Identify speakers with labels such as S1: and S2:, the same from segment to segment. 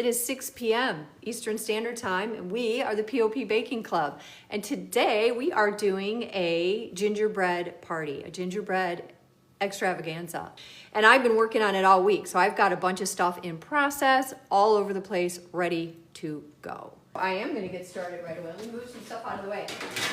S1: It is 6 p.m. Eastern Standard Time, and we are the POP Baking Club. And today we are doing a gingerbread party, a gingerbread extravaganza. And I've been working on it all week, so I've got a bunch of stuff in process, all over the place, ready to go. I am gonna get started right away. Let me move some stuff out of the way.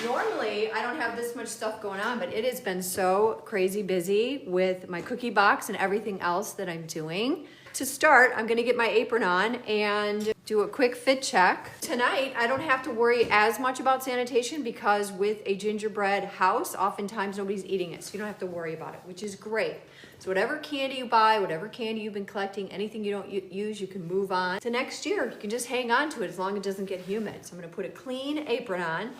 S1: Normally, I don't have this much stuff going on, but it has been so crazy busy with my cookie box and everything else that I'm doing. To start, I'm gonna get my apron on and do a quick fit check. Tonight, I don't have to worry as much about sanitation because with a gingerbread house, oftentimes nobody's eating it, so you don't have to worry about it, which is great. So whatever candy you buy, whatever candy you've been collecting, anything you don't use, you can move on to next year. You can just hang on to it as long as it doesn't get humid. So I'm gonna put a clean apron on,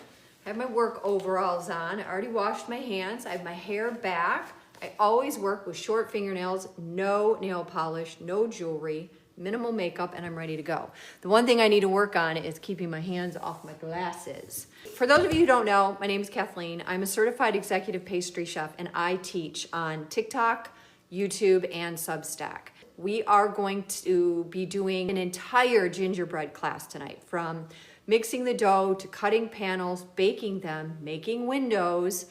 S1: I have my work overalls on, I already washed my hands, I have my hair back. I always work with short fingernails, no nail polish, no jewelry, minimal makeup, and I'm ready to go. The one thing I need to work on is keeping my hands off my glasses. For those of you who don't know, my name is Kathleen. I'm a certified executive pastry chef, and I teach on TikTok, YouTube, and Substack. We are going to be doing an entire gingerbread class tonight, from mixing the dough to cutting panels, baking them, making windows,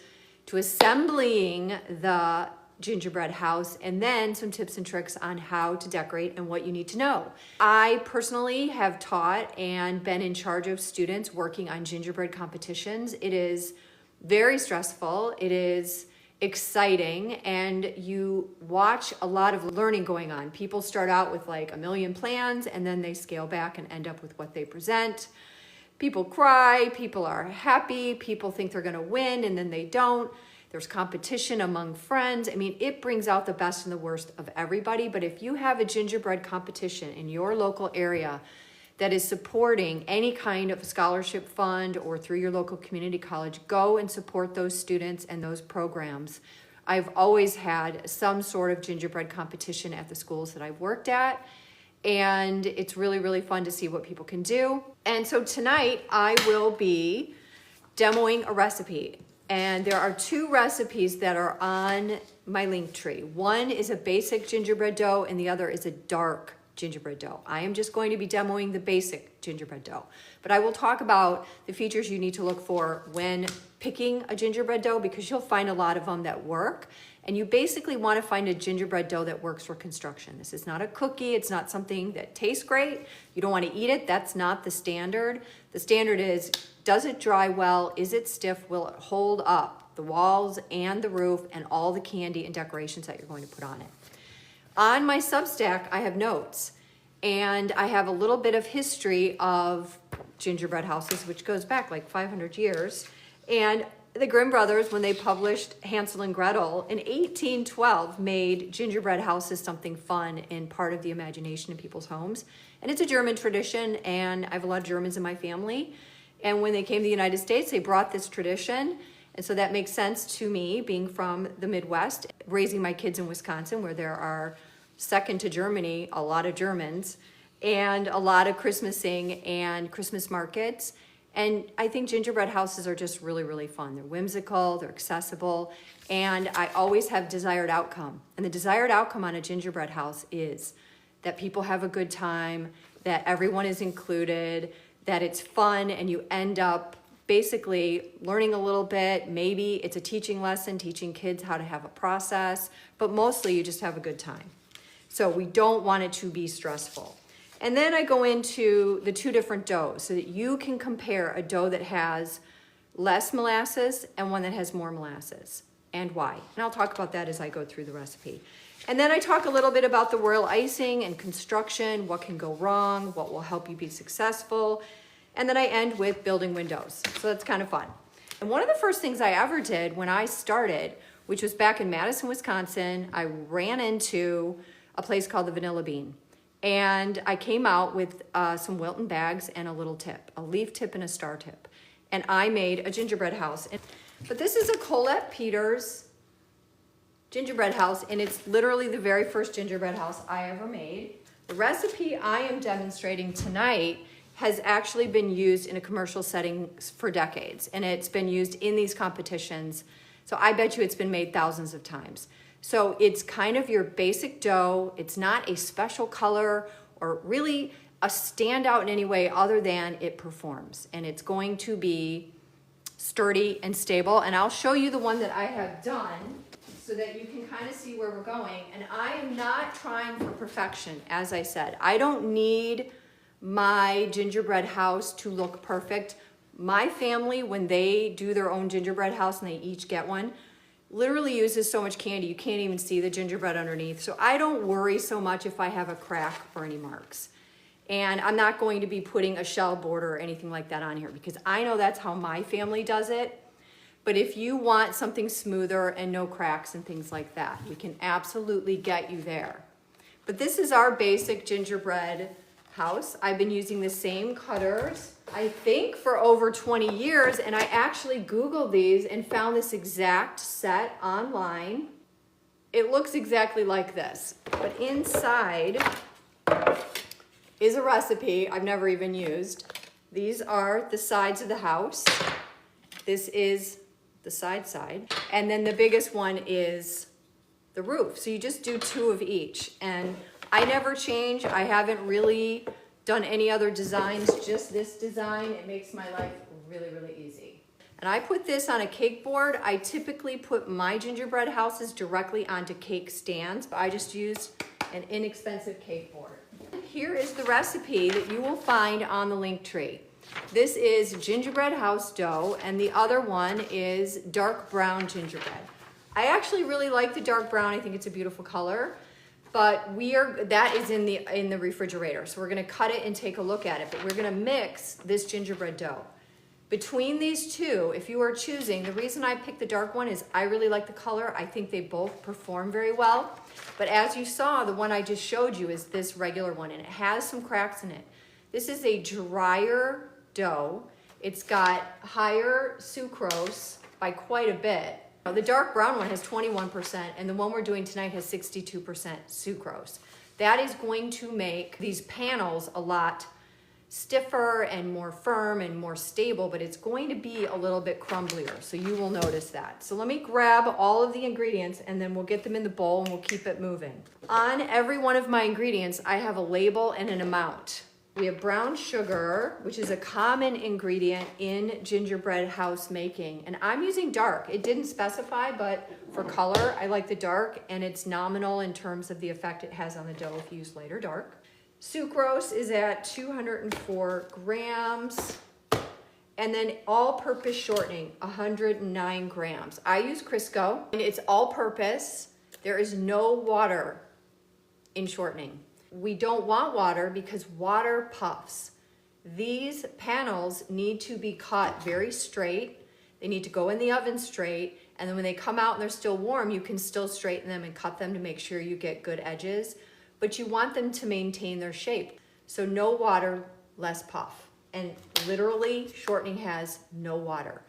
S1: to assembling the gingerbread house, and then some tips and tricks on how to decorate and what you need to know. I personally have taught and been in charge of students working on gingerbread competitions. It is very stressful, it is exciting, and you watch a lot of learning going on. People start out with like a million plans, and then they scale back and end up with what they present. People cry, people are happy, people think they're gonna win, and then they don't. There's competition among friends. I mean, it brings out the best and the worst of everybody, but if you have a gingerbread competition in your local area that is supporting any kind of scholarship fund or through your local community college, go and support those students and those programs. I've always had some sort of gingerbread competition at the schools that I've worked at, and it's really, really fun to see what people can do. And so tonight I will be demoing a recipe, and there are two recipes that are on my link tree. One is a basic gingerbread dough and the other is a dark gingerbread dough. I am just going to be demoing the basic gingerbread dough, but I will talk about the features you need to look for when picking a gingerbread dough, because you'll find a lot of them that work. And you basically want to find a gingerbread dough that works for construction. This is not a cookie. It's not something that tastes great. You don't want to eat it. That's not the standard. The standard is, does it dry well? Is it stiff? Will it hold up the walls and the roof and all the candy and decorations that you're going to put on it? On my Substack, I have notes, and I have a little bit of history of gingerbread houses, which goes back like 500 years. And the Grimm brothers, when they published Hansel and Gretel in 1812, made gingerbread houses something fun and part of the imagination in people's homes. And it's a German tradition, and I have a lot of Germans in my family. And when they came to the United States, they brought this tradition. And so that makes sense to me, being from the Midwest, raising my kids in Wisconsin, where there are, second to Germany, a lot of Germans, and a lot of Christmasing and Christmas markets. And I think gingerbread houses are just really, really fun. They're whimsical, they're accessible, and I always have desired outcome. And the desired outcome on a gingerbread house is that people have a good time, that everyone is included, that it's fun, and you end up basically learning a little bit. Maybe it's a teaching lesson, teaching kids how to have a process, but mostly you just have a good time. So we don't want it to be stressful. And then I go into the two different doughs so that you can compare a dough that has less molasses and one that has more molasses, and why. And I'll talk about that as I go through the recipe. And then I talk a little bit about the royal icing and construction, what can go wrong, what will help you be successful. And then I end with building windows. So that's kind of fun. And one of the first things I ever did when I started, which was back in Madison, Wisconsin, I ran into a place called the Vanilla Bean. And I came out with some Wilton bags and a little tip, a leaf tip and a star tip. And I made a gingerbread house. But this is a Colette Peters gingerbread house, and it's literally the very first gingerbread house I ever made. The recipe I am demonstrating tonight has actually been used in a commercial setting for decades, and it's been used in these competitions. So I bet you it's been made thousands of times. So it's kind of your basic dough. It's not a special color or really stand out in any way other than it performs. And it's going to be sturdy and stable. And I'll show you the one that I have done so that you can kind of see where we're going. And I am not trying for perfection, as I said. I don't need my gingerbread house to look perfect. My family, when they do their own gingerbread house and they each get one, literally uses so much candy you can't even see the gingerbread underneath. So I don't worry so much if I have a crack or any marks. And I'm not going to be putting a shell border or anything like that on here because I know that's how my family does it. But if you want something smoother and no cracks and things like that, we can absolutely get you there. But this is our basic gingerbread house. I've been using the same cutters, I think, for over 20 years, and I actually Googled these and found this exact set online. It looks exactly like this, but inside is a recipe I've never even used. These are the sides of the house. This is the side, and then the biggest one is the roof. So you just do 2 of each, and I never change. I haven't really done any other designs, just this design. It makes my life really, really easy. And I put this on a cake board. I typically put my gingerbread houses directly onto cake stands, but I just used an inexpensive cake board. Here is the recipe that you will find on the link tree. This is gingerbread house dough, and the other one is dark brown gingerbread. I actually really like the dark brown. I think it's a beautiful color, but that is in the refrigerator. So we're gonna cut it and take a look at it, but we're gonna mix this gingerbread dough. Between these two, if you are choosing, the reason I picked the dark one is I really like the color. I think they both perform very well. But as you saw, the one I just showed you is this regular one, and it has some cracks in it. This is a drier dough. It's got higher sucrose by quite a bit. The dark brown one has 21%, and the one we're doing tonight has 62% sucrose. That is going to make these panels a lot stiffer and more firm and more stable, but it's going to be a little bit crumblier, so you will notice that. So let me grab all of the ingredients and then we'll get them in the bowl and we'll keep it moving. On every one of my ingredients, I have a label and an amount. We have brown sugar, which is a common ingredient in gingerbread house making, and I'm using dark. It didn't specify, but for color, I like the dark, and it's nominal in terms of the effect it has on the dough if you use lighter dark. Sucrose is at 204 grams. And then all-purpose shortening, 109 grams. I use Crisco, and it's all-purpose. There is no water in shortening. We don't want water because water puffs. These panels need to be cut very straight. They need to go in the oven straight, and then when they come out and they're still warm, you can still straighten them and cut them to make sure you get good edges. But you want them to maintain their shape. So no water, less puff. And literally, shortening has no water.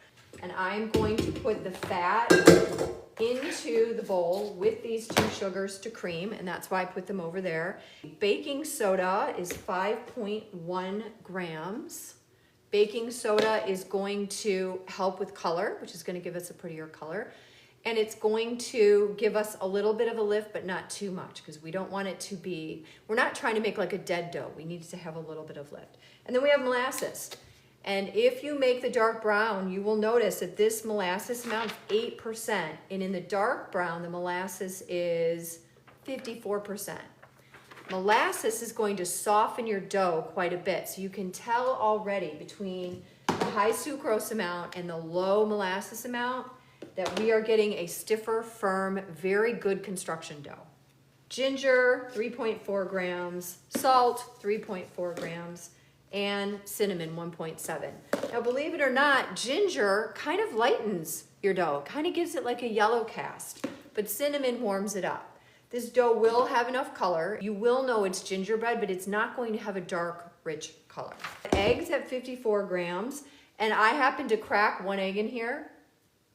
S1: And I'm going to put the fat into the bowl with these 2 sugars to cream, and that's why I put them over there. Baking soda is 5.1 grams. Baking soda is going to help with color, which is going to give us a prettier color. And it's going to give us a little bit of a lift, but not too much, because we don't want it to be, we're not trying to make like a dead dough. We need to have a little bit of lift. And then we have molasses. And if you make the dark brown, you will notice that this molasses amount is 8%. And in the dark brown, the molasses is 54%. Molasses is going to soften your dough quite a bit. So you can tell already between the high sucrose amount and the low molasses amount that we are getting a stiffer, firm, very good construction dough. Ginger, 3.4 grams, salt, 3.4 grams, and cinnamon, 1.7. Now, believe it or not, ginger kind of lightens your dough, kind of gives it like a yellow cast, but cinnamon warms it up. This dough will have enough color. You will know it's gingerbread, but it's not going to have a dark, rich color. Eggs at 54 grams, and I happened to crack 1 egg in here,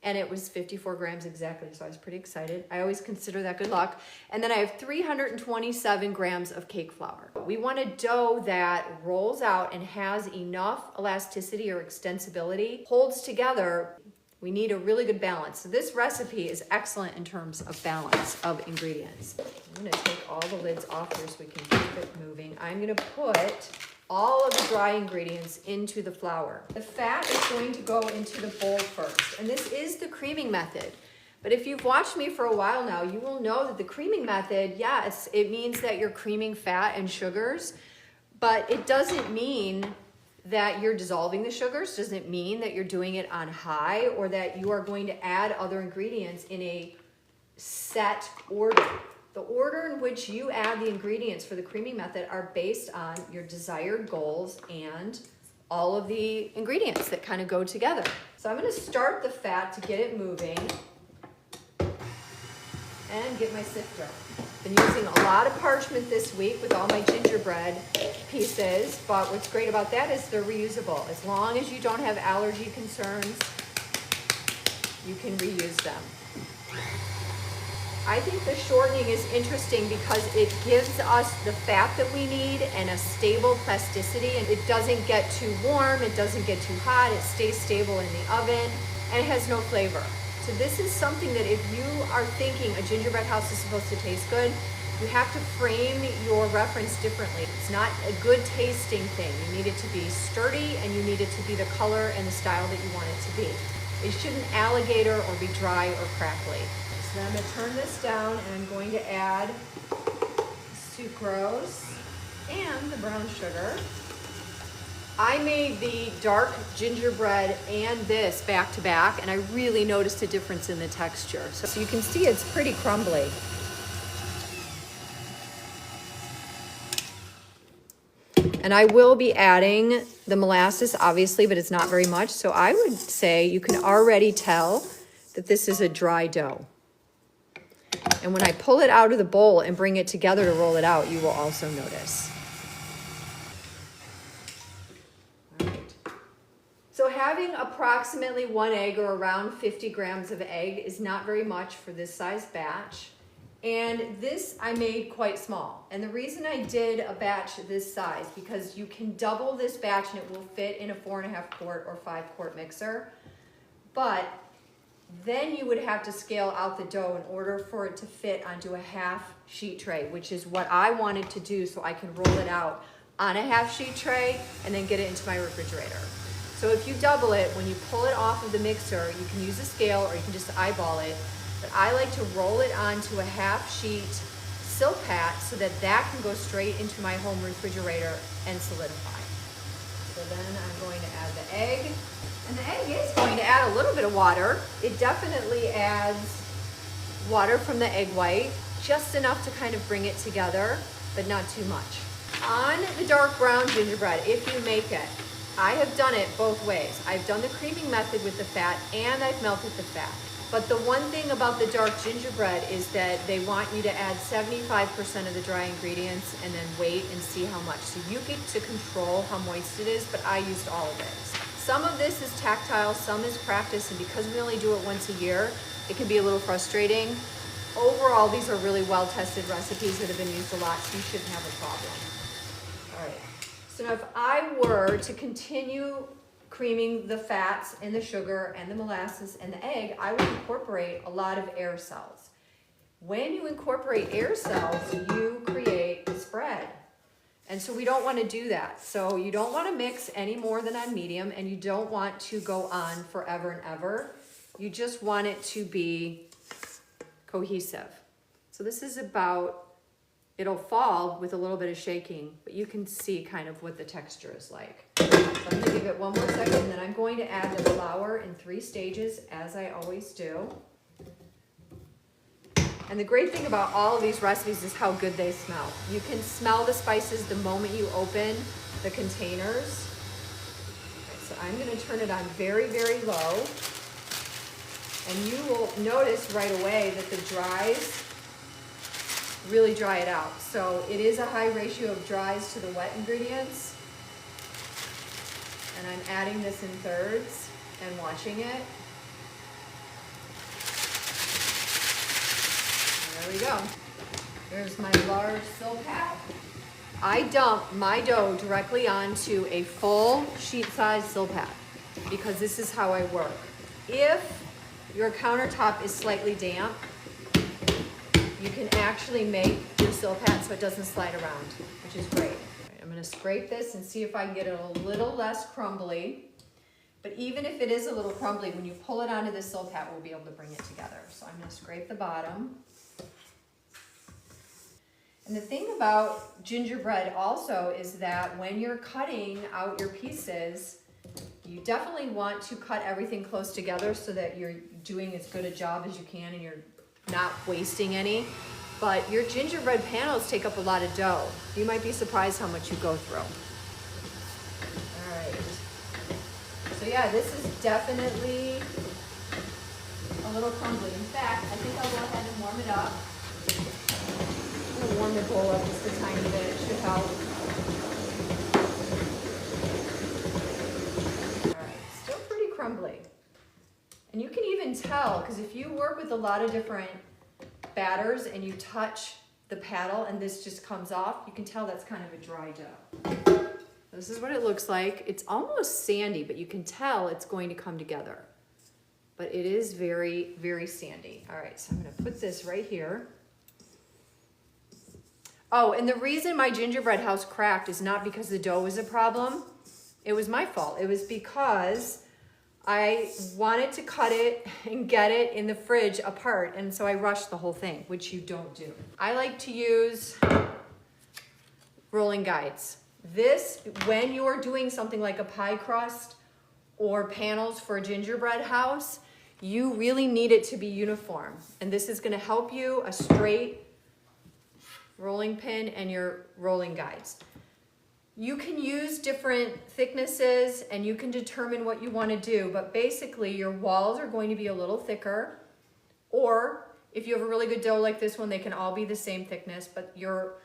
S1: and it was 54 grams exactly, so I was pretty excited. I always consider that good luck. And then I have 327 grams of cake flour. We want a dough that rolls out and has enough elasticity or extensibility, holds together We need a really good balance. So this recipe is excellent in terms of balance of ingredients. I'm gonna take all the lids off here so we can keep it moving. I'm gonna put all of the dry ingredients into the flour. The fat is going to go into the bowl first, and this is the creaming method. But if you've watched me for a while now, you will know that the creaming method, yes, it means that you're creaming fat and sugars, but it doesn't mean that you're dissolving the sugars, doesn't mean that you're doing it on high or that you are going to add other ingredients in a set order. The order in which you add the ingredients for the creaming method are based on your desired goals and all of the ingredients that kind of go together. So I'm going to start the fat to get it moving and get my sifter. Been using a lot of parchment this week with all my gingerbread pieces, but what's great about that is they're reusable. As long as you don't have allergy concerns, you can reuse them. I think the shortening is interesting because it gives us the fat that we need and a stable plasticity, and it doesn't get too warm, it doesn't get too hot, it stays stable in the oven, and it has no flavor. So this is something that if you are thinking a gingerbread house is supposed to taste good, you have to frame your reference differently. It's not a good tasting thing. You need it to be sturdy and you need it to be the color and the style that you want it to be. It shouldn't alligator or be dry or crackly. So then I'm going to turn this down and I'm going to add sucrose and the brown sugar. I made the dark gingerbread and this back to back, and I really noticed a difference in the texture. So you can see it's pretty crumbly. And I will be adding the molasses, obviously, but it's not very much. So I would say you can already tell that this is a dry dough. And when I pull it out of the bowl and bring it together to roll it out, you will also notice. So having approximately 1 egg or around 50 grams of egg is not very much for this size batch. And this I made quite small. And the reason I did a batch this size, because you can double this batch and it will fit in a 4.5 quart or 5 quart mixer. But then you would have to scale out the dough in order for it to fit onto a half sheet tray, which is what I wanted to do so I can roll it out on a half sheet tray and then get it into my refrigerator. So if you double it, when you pull it off of the mixer, you can use a scale or you can just eyeball it. But I like to roll it onto a half sheet silk pat so that that can go straight into my home refrigerator and solidify. So then I'm going to add the egg. And the egg is going to add a little bit of water. It definitely adds water from the egg white, just enough to kind of bring it together, but not too much. On the dark brown gingerbread, if you make it, I have done it both ways. I've done the creaming method with the fat and I've melted the fat. But the one thing about the dark gingerbread is that they want you to add 75% of the dry ingredients and then wait and see how much. So you get to control how moist it is, but I used all of it. Some of this is tactile, some is practice, and because we only do it once a year, it can be a little frustrating. Overall, these are really well-tested recipes that have been used a lot, so you shouldn't have a problem. All right. So now if I were to continue creaming the fats and the sugar and the molasses and the egg, I would incorporate a lot of air cells. When you incorporate air cells, you create a spread. And so we don't want to do that. So you don't want to mix any more than on medium, and you don't want to go on forever and ever. You just want it to be cohesive. So this is about, it'll fall with a little bit of shaking, but you can see kind of what the texture is like. So I'm going to give it one more second, and then I'm going to add the flour in 3 stages, as I always do. And the great thing about all of these recipes is how good they smell. You can smell the spices the moment you open the containers. Okay, so I'm going to turn it on very, very low. And you will notice right away that the dries really dry it out. So it is a high ratio of dries to the wet ingredients. And I'm adding this in thirds and watching it. There we go. There's my large silk hat. I dump my dough directly onto a full sheet size silk hat because this is how I work. If your countertop is slightly damp, you can actually make your silpat so it doesn't slide around, which is great. I'm gonna scrape this and see if I can get it a little less crumbly. But even if it is a little crumbly, when you pull it onto the silpat, we'll be able to bring it together. So I'm gonna scrape the bottom. And the thing about gingerbread also is that when you're cutting out your pieces, you definitely want to cut everything close together so that you're doing as good a job as you can and you're not wasting any. But your gingerbread panels take up a lot of dough. You might be surprised how much you go through. All right. So yeah, this is definitely a little crumbly. In fact, I think I'll go ahead and warm it up. I'm gonna warm the bowl up just a tiny bit. It should help. All right, still pretty crumbly. And you can even tell, because if you work with a lot of different batters and you touch the paddle and this just comes off, you can tell that's kind of a dry dough. This is what it looks like. It's almost sandy, but you can tell it's going to come together. But it is very, very sandy. All right, so I'm gonna put this right here. Oh, and the reason my gingerbread house cracked is not because the dough was a problem. It was my fault. It was because I wanted to cut it and get it in the fridge apart, and so I rushed the whole thing, which you don't do. I like to use rolling guides. This, when you're doing something like a pie crust or panels for a gingerbread house, you really need it to be uniform. And this is gonna help you, a straight rolling pin and your rolling guides. You can use different thicknesses and you can determine what you want to do, but basically your walls are going to be a little thicker, or if you have a really good dough like this one, they can all be the same thickness, but your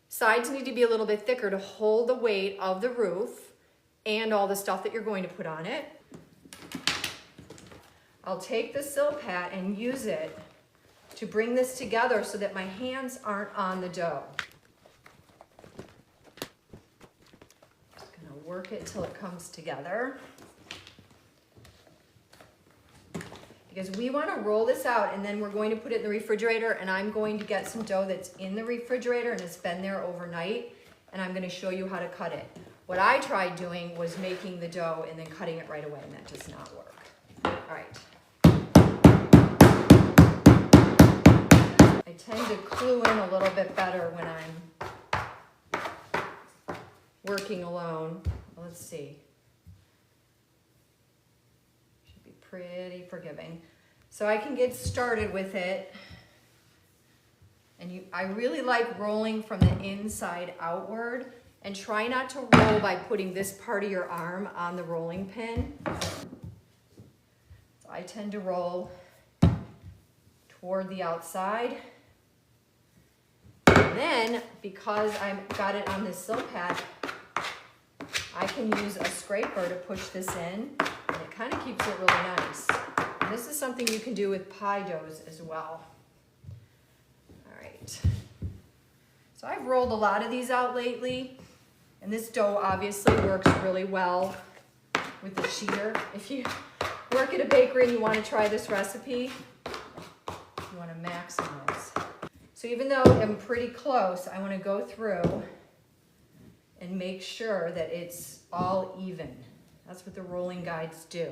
S1: sides need to be a little bit thicker to hold the weight of the roof and all the stuff that you're going to put on it. I'll take the silpat and use it to bring this together so that my hands aren't on the dough. Work it till it comes together. Because we want to roll this out and then we're going to put it in the refrigerator, and I'm going to get some dough that's in the refrigerator and it's been there overnight, and I'm going to show you how to cut it. What I tried doing was making the dough and then cutting it right away, and that does not work. All right. I tend to clue in a little bit better when I'm working alone. Let's see. Should be pretty forgiving. So I can get started with it. And I really like rolling from the inside outward, and try not to roll by putting this part of your arm on the rolling pin. So I tend to roll toward the outside. And then, because I've got it on this silpat, I can use a scraper to push this in, and it kind of keeps it really nice. And this is something you can do with pie doughs as well. All right. So I've rolled a lot of these out lately, and this dough obviously works really well with the sheeter. If you work at a bakery and you want to try this recipe, you want to maximize. So even though I'm pretty close, I want to go through and make sure that it's all even. That's what the rolling guides do.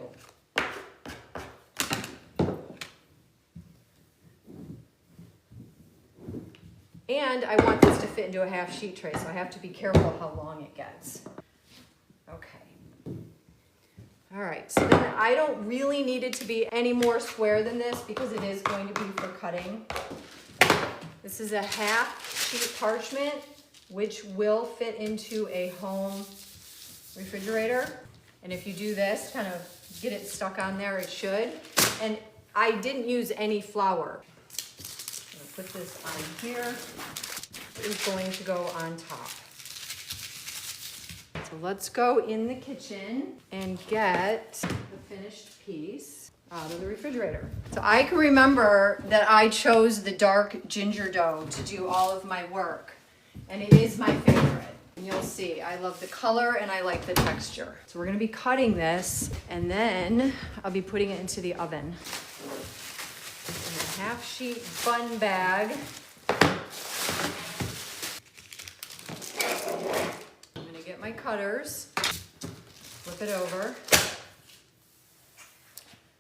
S1: And I want this to fit into a half sheet tray, so I have to be careful how long it gets. Okay. All right, so then I don't really need it to be any more square than this because it is going to be for cutting. This is a half sheet parchment, which will fit into a home refrigerator. And if you do this, kind of get it stuck on there, it should. And I didn't use any flour. I'm gonna put this on here. It is going to go on top. So let's go in the kitchen and get the finished piece out of the refrigerator. So I can remember that I chose the dark ginger dough to do all of my work. And it is my favorite. And you'll see, I love the color and I like the texture. So we're gonna be cutting this and then I'll be putting it into the oven. In a half sheet bun bag. I'm gonna get my cutters, flip it over.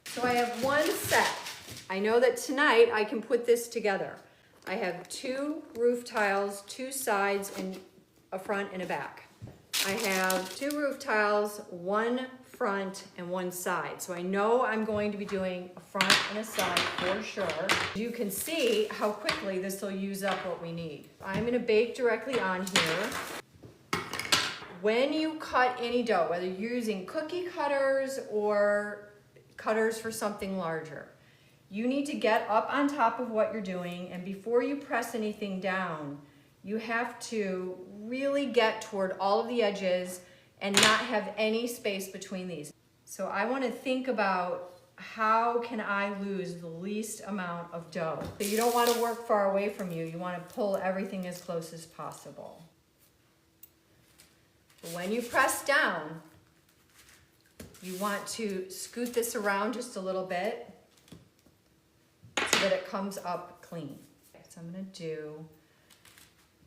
S1: So I have one set. I know that tonight I can put this together. I have 2 roof tiles, 2 sides, and a front and a back. I have 2 roof tiles, 1 front and 1 side. So I know I'm going to be doing a front and a side for sure. You can see how quickly this will use up what we need. I'm gonna bake directly on here. When you cut any dough, whether you're using cookie cutters or cutters for something larger, you need to get up on top of what you're doing, and before you press anything down, you have to really get toward all of the edges and not have any space between these. So I want to think about how can I lose the least amount of dough. So you don't want to work far away from you. You want to pull everything as close as possible. But when you press down, you want to scoot this around just a little bit so that it comes up clean. So I'm gonna do,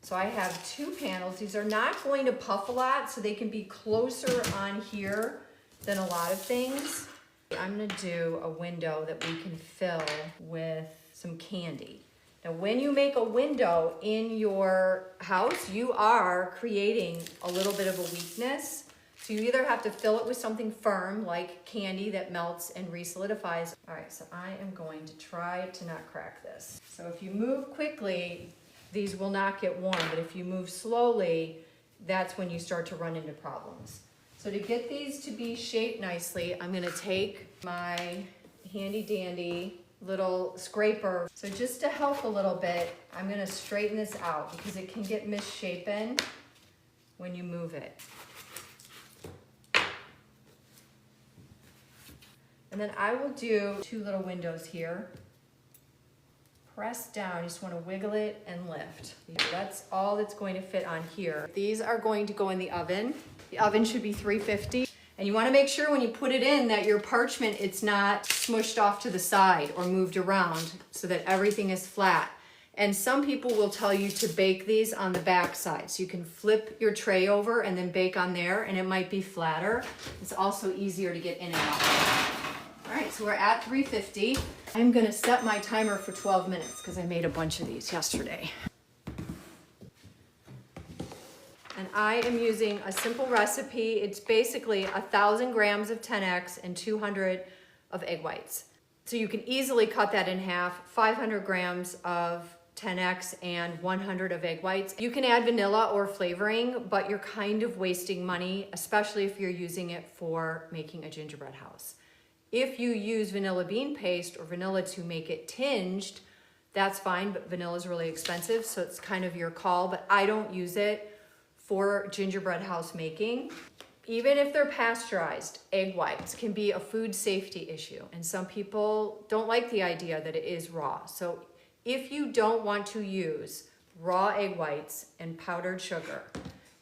S1: so I have 2 panels. These are not going to puff a lot, so they can be closer on here than a lot of things. I'm gonna do a window that we can fill with some candy. Now, when you make a window in your house, you are creating a little bit of a weakness. So you either have to fill it with something firm like candy that melts and resolidifies. All right, so I am going to try to not crack this. So if you move quickly, these will not get warm, but if you move slowly, that's when you start to run into problems. So to get these to be shaped nicely, I'm gonna take my handy dandy little scraper. So just to help a little bit, I'm gonna straighten this out because it can get misshapen when you move it. And then I will do 2 little windows here. Press down, you just want to wiggle it and lift. That's all that's going to fit on here. These are going to go in the oven. The oven should be 350. And you want to make sure when you put it in that your parchment, it's not smushed off to the side or moved around so that everything is flat. And some people will tell you to bake these on the back side. So you can flip your tray over and then bake on there and it might be flatter. It's also easier to get in and out. All right, so we're at 350. I'm gonna set my timer for 12 minutes because I made a bunch of these yesterday. And I am using a simple recipe. It's basically 1,000 grams of 10X and 200 of egg whites. So you can easily cut that in half, 500 grams of 10X and 100 of egg whites. You can add vanilla or flavoring, but you're kind of wasting money, especially if you're using it for making a gingerbread house. If you use vanilla bean paste or vanilla to make it tinged, that's fine, but vanilla is really expensive, so it's kind of your call, but I don't use it for gingerbread house making. Even if they're pasteurized, egg whites can be a food safety issue, and some people don't like the idea that it is raw. So if you don't want to use raw egg whites and powdered sugar,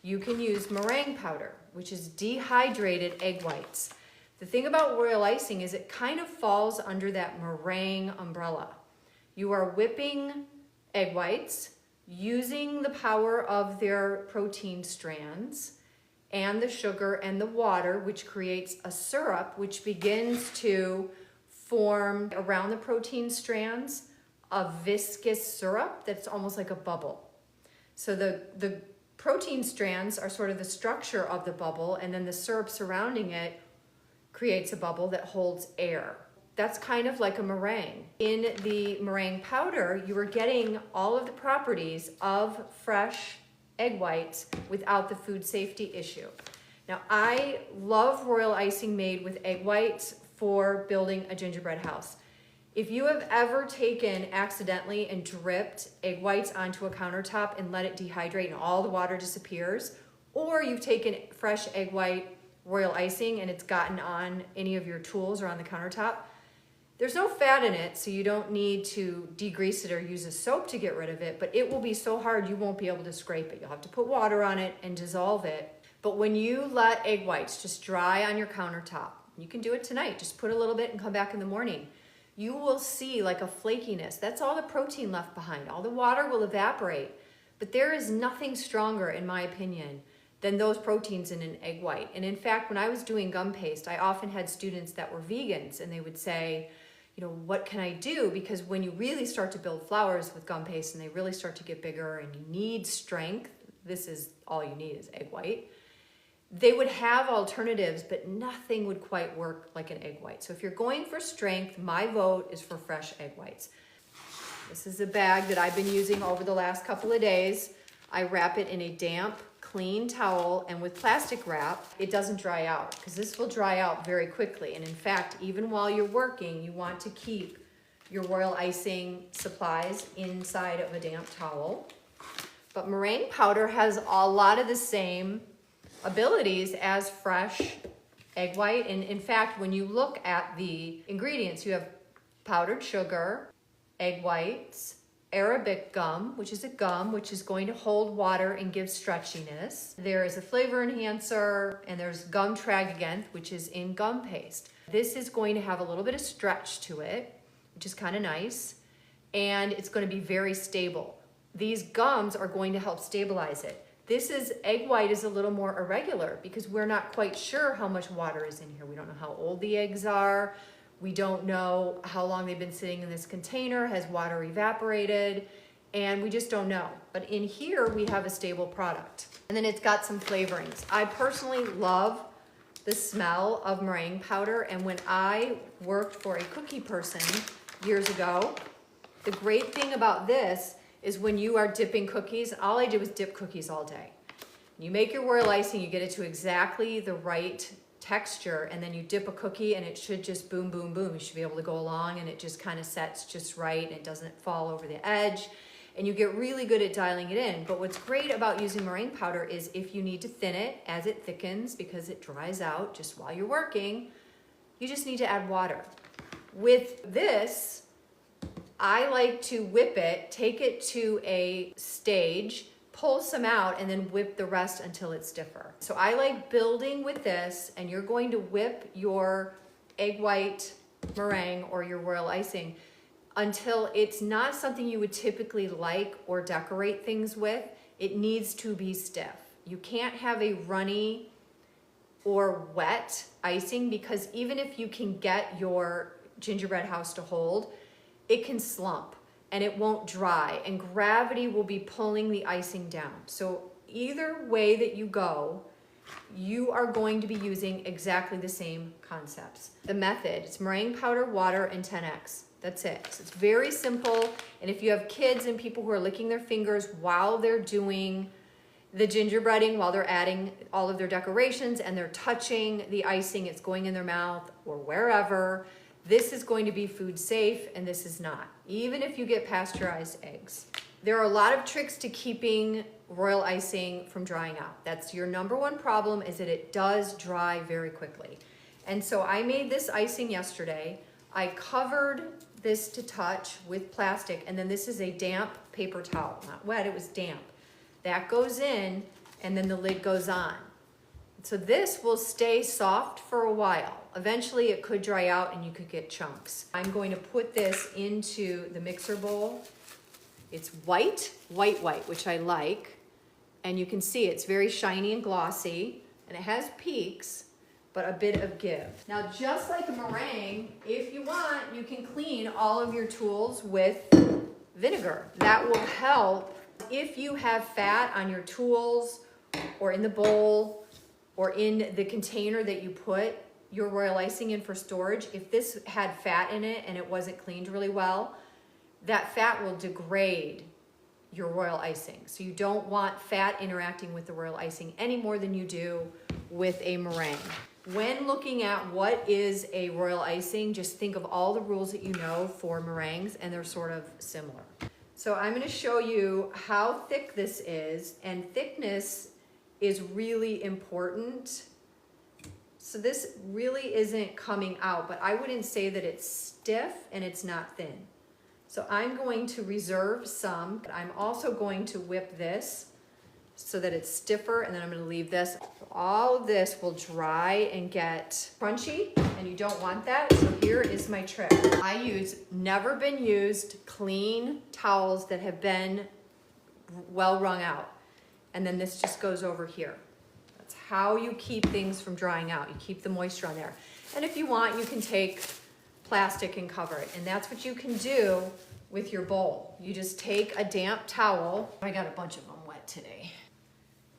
S1: you can use meringue powder, which is dehydrated egg whites. The thing about royal icing is it kind of falls under that meringue umbrella. You are whipping egg whites using the power of their protein strands and the sugar and the water, which creates a syrup which begins to form around the protein strands a viscous syrup that's almost like a bubble. So the protein strands are sort of the structure of the bubble, and then the syrup surrounding it creates a bubble that holds air. That's kind of like a meringue. In the meringue powder, you are getting all of the properties of fresh egg whites without the food safety issue. Now, I love royal icing made with egg whites for building a gingerbread house. If you have ever taken accidentally and dripped egg whites onto a countertop and let it dehydrate and all the water disappears, or you've taken fresh egg white royal icing and it's gotten on any of your tools or on the countertop, There's no fat in it, so you don't need to degrease it or use a soap to get rid of it, but it will be so hard you won't be able to scrape it. You'll have to put water on it and dissolve it. But when you let egg whites just dry on your countertop, you can do it tonight, just put a little bit and come back in the morning. You will see like a flakiness. That's all the protein left behind. All the water will evaporate. But there is nothing stronger, in my opinion, than those proteins in an egg white. And in fact, when I was doing gum paste, I often had students that were vegans and they would say, you know, what can I do? Because when you really start to build flowers with gum paste and they really start to get bigger and you need strength, this is all you need is egg white. They would have alternatives, but nothing would quite work like an egg white. So if you're going for strength, my vote is for fresh egg whites. This is a bag that I've been using over the last couple of days. I wrap it in a damp, clean towel, and with plastic wrap, it doesn't dry out because this will dry out very quickly. And in fact, even while you're working, you want to keep your royal icing supplies inside of a damp towel. But meringue powder has a lot of the same abilities as fresh egg white. And in fact, when you look at the ingredients, you have powdered sugar, egg whites, Arabic gum, which is a gum which is going to hold water and give stretchiness. There is a flavor enhancer, and there's gum tragacanth, which is in gum paste. This is going to have a little bit of stretch to it, which is kind of nice, and it's going to be very stable. These gums are going to help stabilize it. Egg white is a little more irregular because we're not quite sure how much water is in here. We don't know how old the eggs are. We don't know how long they've been sitting in this container. Has water evaporated? And we just don't know. But in here, we have a stable product. And then it's got some flavorings. I personally love the smell of meringue powder. And when I worked for a cookie person years ago, the great thing about this is when you are dipping cookies, all I did was dip cookies all day. You make your royal icing, you get it to exactly the right texture, and then you dip a cookie and it should just boom, boom, boom. You should be able to go along and it just kind of sets just right and it doesn't fall over the edge. And you get really good at dialing it in. But what's great about using meringue powder is if you need to thin it as it thickens because it dries out just while you're working, you just need to add water. With this, I like to whip it, take it to a stage, pull some out, and then whip the rest until it's stiffer. So I like building with this, and you're going to whip your egg white meringue or your royal icing until it's not something you would typically like or decorate things with. It needs to be stiff. You can't have a runny or wet icing because even if you can get your gingerbread house to hold, it can slump and it won't dry, and gravity will be pulling the icing down. So either way that you go, you are going to be using exactly the same concepts. The method, it's meringue powder, water, and 10x. That's it. So it's very simple. And if you have kids and people who are licking their fingers while they're doing the gingerbreading, while they're adding all of their decorations and they're touching the icing, it's going in their mouth or wherever, this is going to be food safe, and this is not, even if you get pasteurized eggs. There are a lot of tricks to keeping royal icing from drying out. That's your number one problem, is that it does dry very quickly. And so I made this icing yesterday. I covered this to touch with plastic, and then this is a damp paper towel. Not wet, it was damp. That goes in, and then the lid goes on. So this will stay soft for a while. Eventually it could dry out and you could get chunks. I'm going to put this into the mixer bowl. It's white, which I like. And you can see it's very shiny and glossy, and it has peaks, but a bit of give. Now, just like a meringue, if you want, you can clean all of your tools with vinegar. That will help if you have fat on your tools or in the bowl or in the container that you put your royal icing in for storage. If this had fat in it and it wasn't cleaned really well, that fat will degrade your royal icing. So you don't want fat interacting with the royal icing any more than you do with a meringue. When looking at what is a royal icing, just think of all the rules that you know for meringues, and they're sort of similar. So I'm going to show you how thick this is, and thickness is really important So this really isn't coming out, but I wouldn't say that it's stiff and it's not thin. So I'm going to reserve some. I'm also going to whip this so that it's stiffer, and then I'm gonna leave this. All of this will dry and get crunchy, and you don't want that. So here is my trick. I use never been used clean towels that have been well wrung out. And then this just goes over here. That's how you keep things from drying out. You keep the moisture on there. And if you want, you can take plastic and cover it. And that's what you can do with your bowl. You just take a damp towel. I got a bunch of them wet today.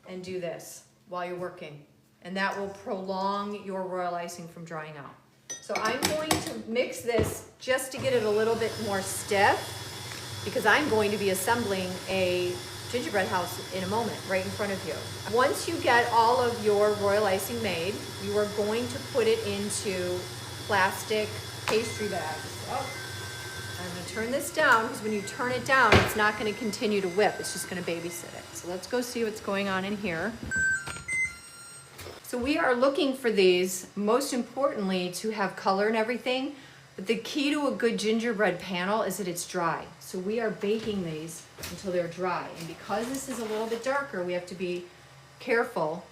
S1: And do this while you're working. And that will prolong your royal icing from drying out. So I'm going to mix this just to get it a little bit more stiff, because I'm going to be assembling a gingerbread house in a moment, right in front of you. Once you get all of your royal icing made, you are going to put it into plastic pastry bags. Oh, I'm gonna turn this down, because when you turn it down, it's not gonna continue to whip, it's just gonna babysit it. So let's go see what's going on in here. So we are looking for these, most importantly, to have color and everything, but the key to a good gingerbread panel is that it's dry. So we are baking these until they're dry. And because this is a little bit darker, we have to be careful,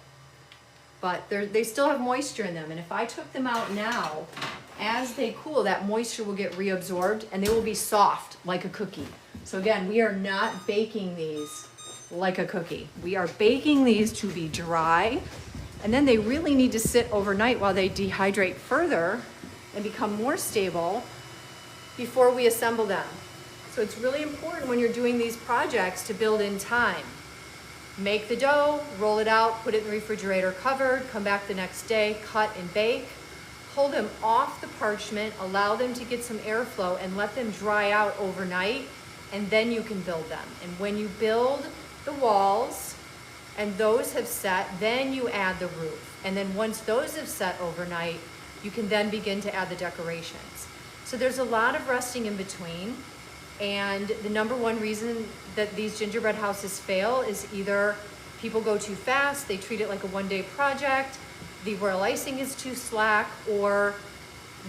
S1: but they still have moisture in them. And if I took them out now, as they cool, that moisture will get reabsorbed and they will be soft like a cookie. So again, we are not baking these like a cookie. We are baking these to be dry, and then they really need to sit overnight while they dehydrate further and become more stable before we assemble them. So it's really important when you're doing these projects to build in time. Make the dough, roll it out, put it in the refrigerator covered, come back the next day, cut and bake. Pull them off the parchment, allow them to get some airflow, and let them dry out overnight, and then you can build them. And when you build the walls and those have set, then you add the roof. And then once those have set overnight, you can then begin to add the decorations. So there's a lot of resting in between. And the number one reason that these gingerbread houses fail is either people go too fast, they treat it like a one-day project, the royal icing is too slack, or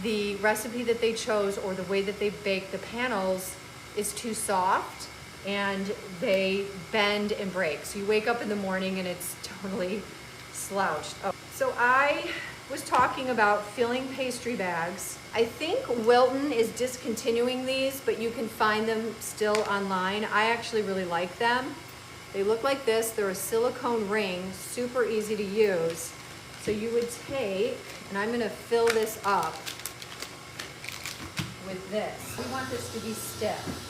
S1: the recipe that they chose or the way that they bake the panels is too soft and they bend and break. So you wake up in the morning and it's totally slouched. Oh. So I was talking about filling pastry bags. I think Wilton is discontinuing these, but you can find them still online. I actually really like them. They look like this. They're a silicone ring, super easy to use. So you would take, and I'm gonna fill this up with this. We want this to be stiff.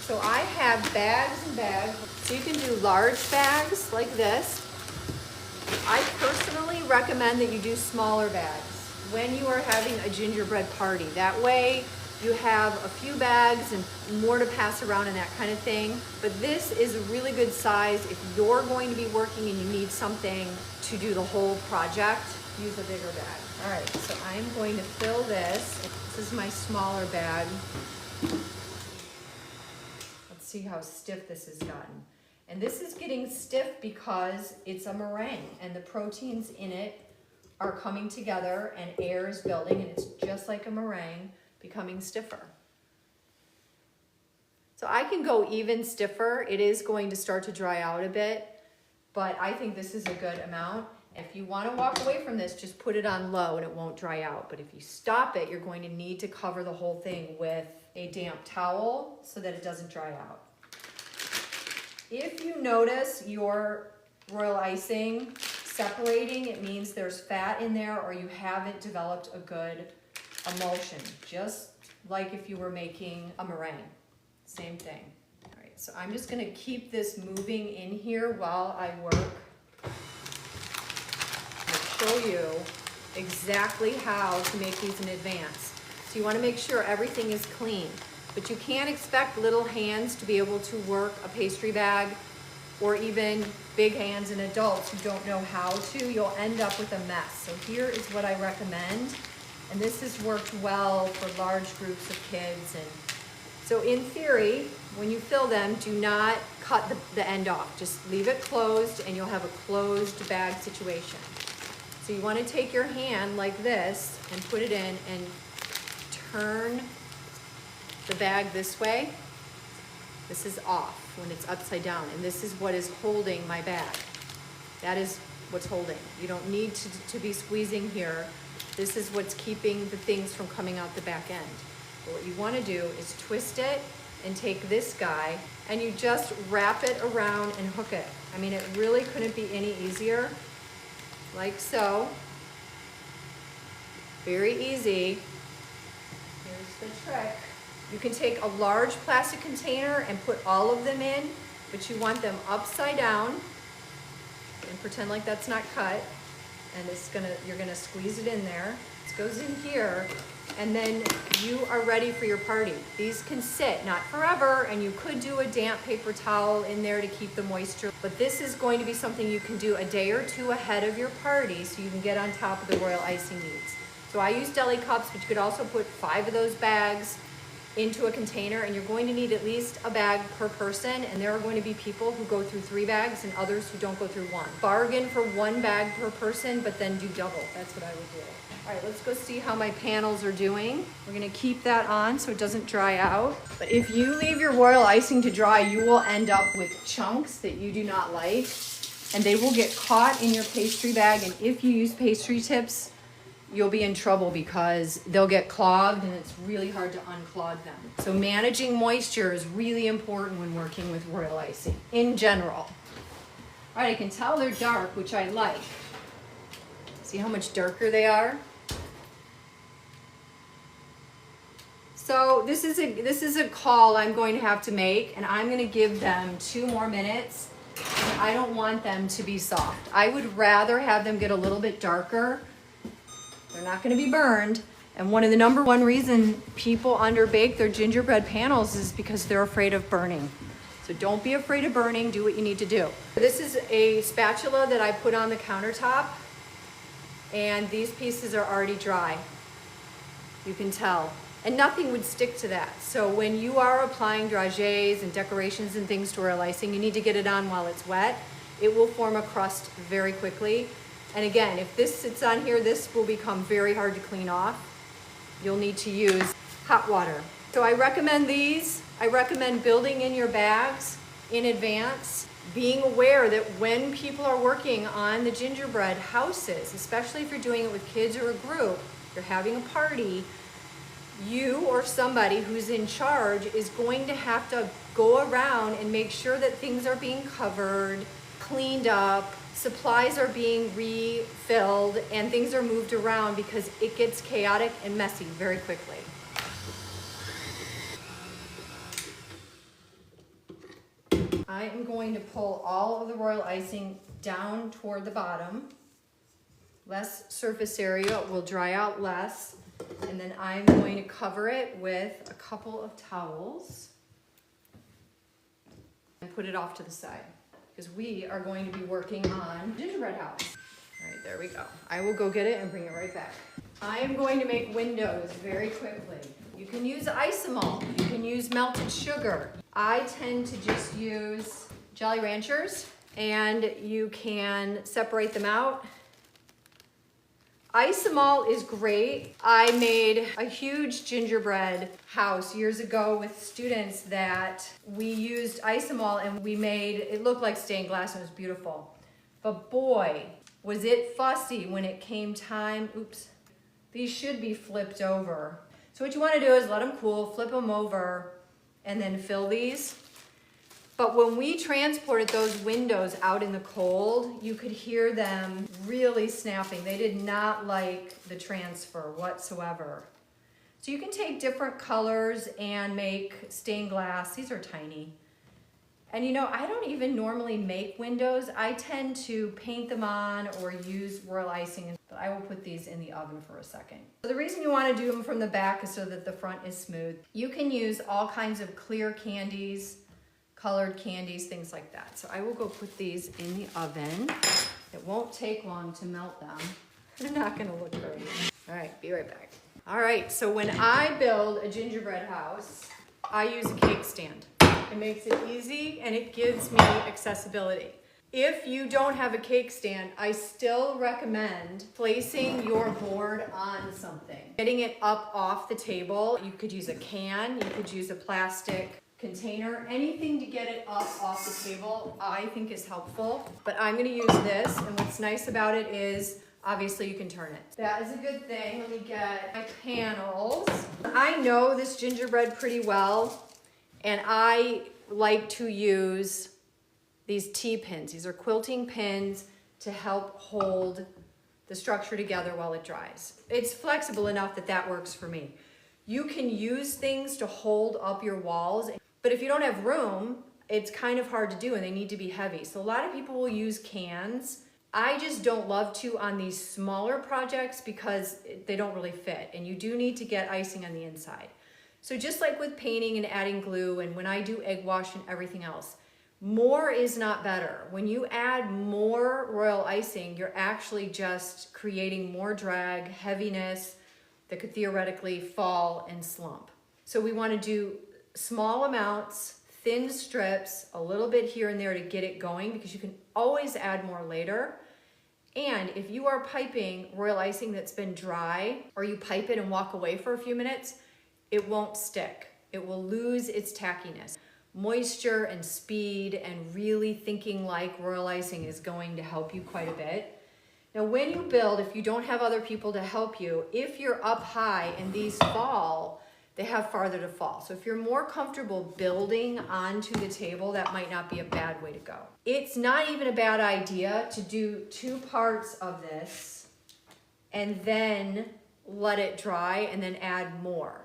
S1: So I have bags and bags. So you can do large bags like this. I personally recommend that you do smaller bags when you are having a gingerbread party. That way you have a few bags and more to pass around and that kind of thing. But this is a really good size if you're going to be working and you need something to do the whole project. Use a bigger bag. All right, so I'm going to fill this. This is my smaller bag. Let's see how stiff this has gotten. And this is getting stiff because it's a meringue and the proteins in it are coming together and air is building, and it's just like a meringue becoming stiffer. So I can go even stiffer. It is going to start to dry out a bit, but I think this is a good amount. If you want to walk away from this, just put it on low and it won't dry out. But if you stop it, you're going to need to cover the whole thing with a damp towel so that it doesn't dry out. If you notice your royal icing separating, it means there's fat in there or you haven't developed a good emulsion, just like if you were making a meringue. Same thing. All right, so I'm just gonna keep this moving in here while I work. I'll show you exactly how to make these in advance. So you wanna make sure everything is clean, but you can't expect little hands to be able to work a pastry bag, or even big hands and adults who don't know how to. You'll end up with a mess. So here is what I recommend. And this has worked well for large groups of kids. And so in theory, when you fill them, do not cut the end off. Just leave it closed and you'll have a closed bag situation. So you want to take your hand like this and put it in and turn the bag this way. This is off when it's upside down, and this is what is holding my bag. That is what's holding. You don't need to be squeezing here. This is what's keeping the things from coming out the back end. But what you want to do is twist it and take this guy and you just wrap it around and hook it. I mean, it really couldn't be any easier. Like so. Very easy. Here's the trick. You can take a large plastic container and put all of them in, but you want them upside down and pretend like that's not cut. And you're gonna squeeze it in there. This goes in here, and then you are ready for your party. These can sit, not forever, and you could do a damp paper towel in there to keep the moisture, but this is going to be something you can do a day or two ahead of your party so you can get on top of the royal icing needs. So I use deli cups, but you could also put 5 of those bags into a container, and you're going to need at least a bag per person, and there are going to be people who go through 3 bags and others who don't go through 1. Bargain for 1 bag per person, but then do double. That's what I would do. All right, let's go see how my panels are doing. We're gonna keep that on so it doesn't dry out. But if you leave your royal icing to dry, you will end up with chunks that you do not like, and they will get caught in your pastry bag, and if you use pastry tips, you'll be in trouble because they'll get clogged and it's really hard to unclog them. So managing moisture is really important when working with royal icing in general. All right, I can tell they're dark, which I like. See how much darker they are? So this is a call I'm going to have to make, and I'm going to give them 2 more minutes. And I don't want them to be soft. I would rather have them get a little bit darker. They're not going to be burned. And one of the number 1 reason people underbake their gingerbread panels is because they're afraid of burning. So don't be afraid of burning. Do what you need to do. This is a spatula that I put on the countertop, and these pieces are already dry. You can tell. And nothing would stick to that. So when you are applying dragées and decorations and things to royal icing, you need to get it on while it's wet. It will form a crust very quickly. And again, if this sits on here, this will become very hard to clean off. You'll need to use hot water. So I recommend these. I recommend building in your bags in advance, being aware that when people are working on the gingerbread houses, especially if you're doing it with kids or a group, you're having a party, you or somebody who's in charge is going to have to go around and make sure that things are being covered, cleaned up, supplies are being refilled, and things are moved around because it gets chaotic and messy very quickly. I am going to pull all of the royal icing down toward the bottom. Less surface area will dry out less, and then I'm going to cover it with a couple of towels and put it off to the side, because we are going to be working on gingerbread house. All right, there we go. I will go get it and bring it right back. I am going to make windows very quickly. You can use isomalt, you can use melted sugar. I tend to just use Jolly Ranchers, and you can separate them out. Isomalt is great. I made a huge gingerbread house years ago with students that we used isomalt, and we made it look like stained glass, and it was beautiful. But boy, was it fussy when it came time. Oops, these should be flipped over. So what you want to do is let them cool, flip them over, and then fill these. But when we transported those windows out in the cold, you could hear them really snapping. They did not like the transfer whatsoever. So you can take different colors and make stained glass. These are tiny. And you know, I don't even normally make windows. I tend to paint them on or use royal icing, but I will put these in the oven for a second. So the reason you want to do them from the back is so that the front is smooth. You can use all kinds of clear candies, colored candies, things like that. So I will go put these in the oven. It won't take long to melt them. They're not gonna look great. All right, be right back. All right, so when I build a gingerbread house, I use a cake stand. It makes it easy and it gives me accessibility. If you don't have a cake stand, I still recommend placing your board on something. Getting it up off the table. You could use a can, you could use a plastic container, anything to get it up off the table, I think is helpful. But I'm gonna use this, and what's nice about it is, obviously you can turn it. That is a good thing. Let me get my panels. I know this gingerbread pretty well, and I like to use these T-pins. These are quilting pins to help hold the structure together while it dries. It's flexible enough that that works for me. You can use things to hold up your walls, but if you don't have room, it's kind of hard to do and they need to be heavy. So a lot of people will use cans. I just don't love to on these smaller projects because they don't really fit, and you do need to get icing on the inside. So just like with painting and adding glue, and when I do egg wash and everything else, more is not better. When you add more royal icing, you're actually just creating more drag, heaviness that could theoretically fall and slump. So we want to do small amounts, thin strips, a little bit here and there to get it going, because you can always add more later. And if you are piping royal icing that's been dry, or you pipe it and walk away for a few minutes, it won't stick. It will lose its tackiness. Moisture and speed and really thinking like royal icing is going to help you quite a bit. Now when you build, if you don't have other people to help you, if you're up high and these fall, they have farther to fall. So if you're more comfortable building onto the table, that might not be a bad way to go. It's not even a bad idea to do 2 parts of this and then let it dry and then add more.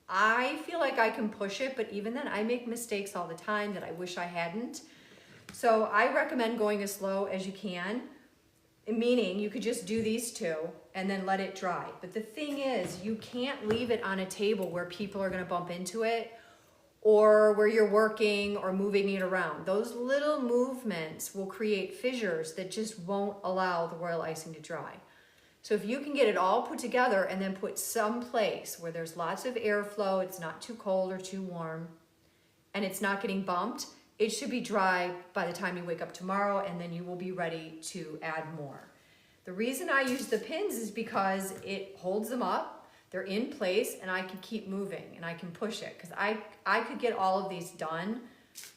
S1: I feel like I can push it, but even then I make mistakes all the time that I wish I hadn't. So I recommend going as slow as you can, meaning you could just do these 2 and then let it dry. But the thing is, you can't leave it on a table where people are gonna bump into it, or where you're working or moving it around. Those little movements will create fissures that just won't allow the royal icing to dry. So if you can get it all put together and then put some place where there's lots of airflow, it's not too cold or too warm, and it's not getting bumped, it should be dry by the time you wake up tomorrow, and then you will be ready to add more. The reason I use the pins is because it holds them up, they're in place, and I can keep moving and I can push it, because I could get all of these done,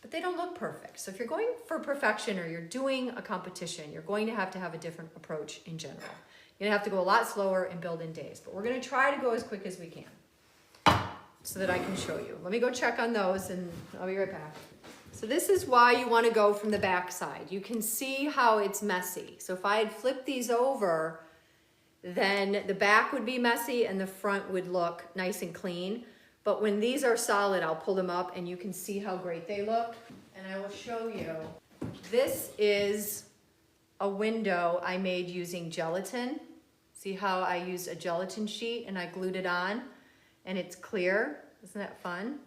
S1: but they don't look perfect. So if you're going for perfection or you're doing a competition, you're going to have a different approach in general. You're gonna have to go a lot slower and build in days, but we're gonna try to go as quick as we can so that I can show you. Let me go check on those and I'll be right back. So this is why you wanna go from the back side. You can see how it's messy. So if I had flipped these over, then the back would be messy and the front would look nice and clean. But when these are solid, I'll pull them up and you can see how great they look. And I will show you. This is a window I made using gelatin. See how I used a gelatin sheet and I glued it on and it's clear? Isn't that fun?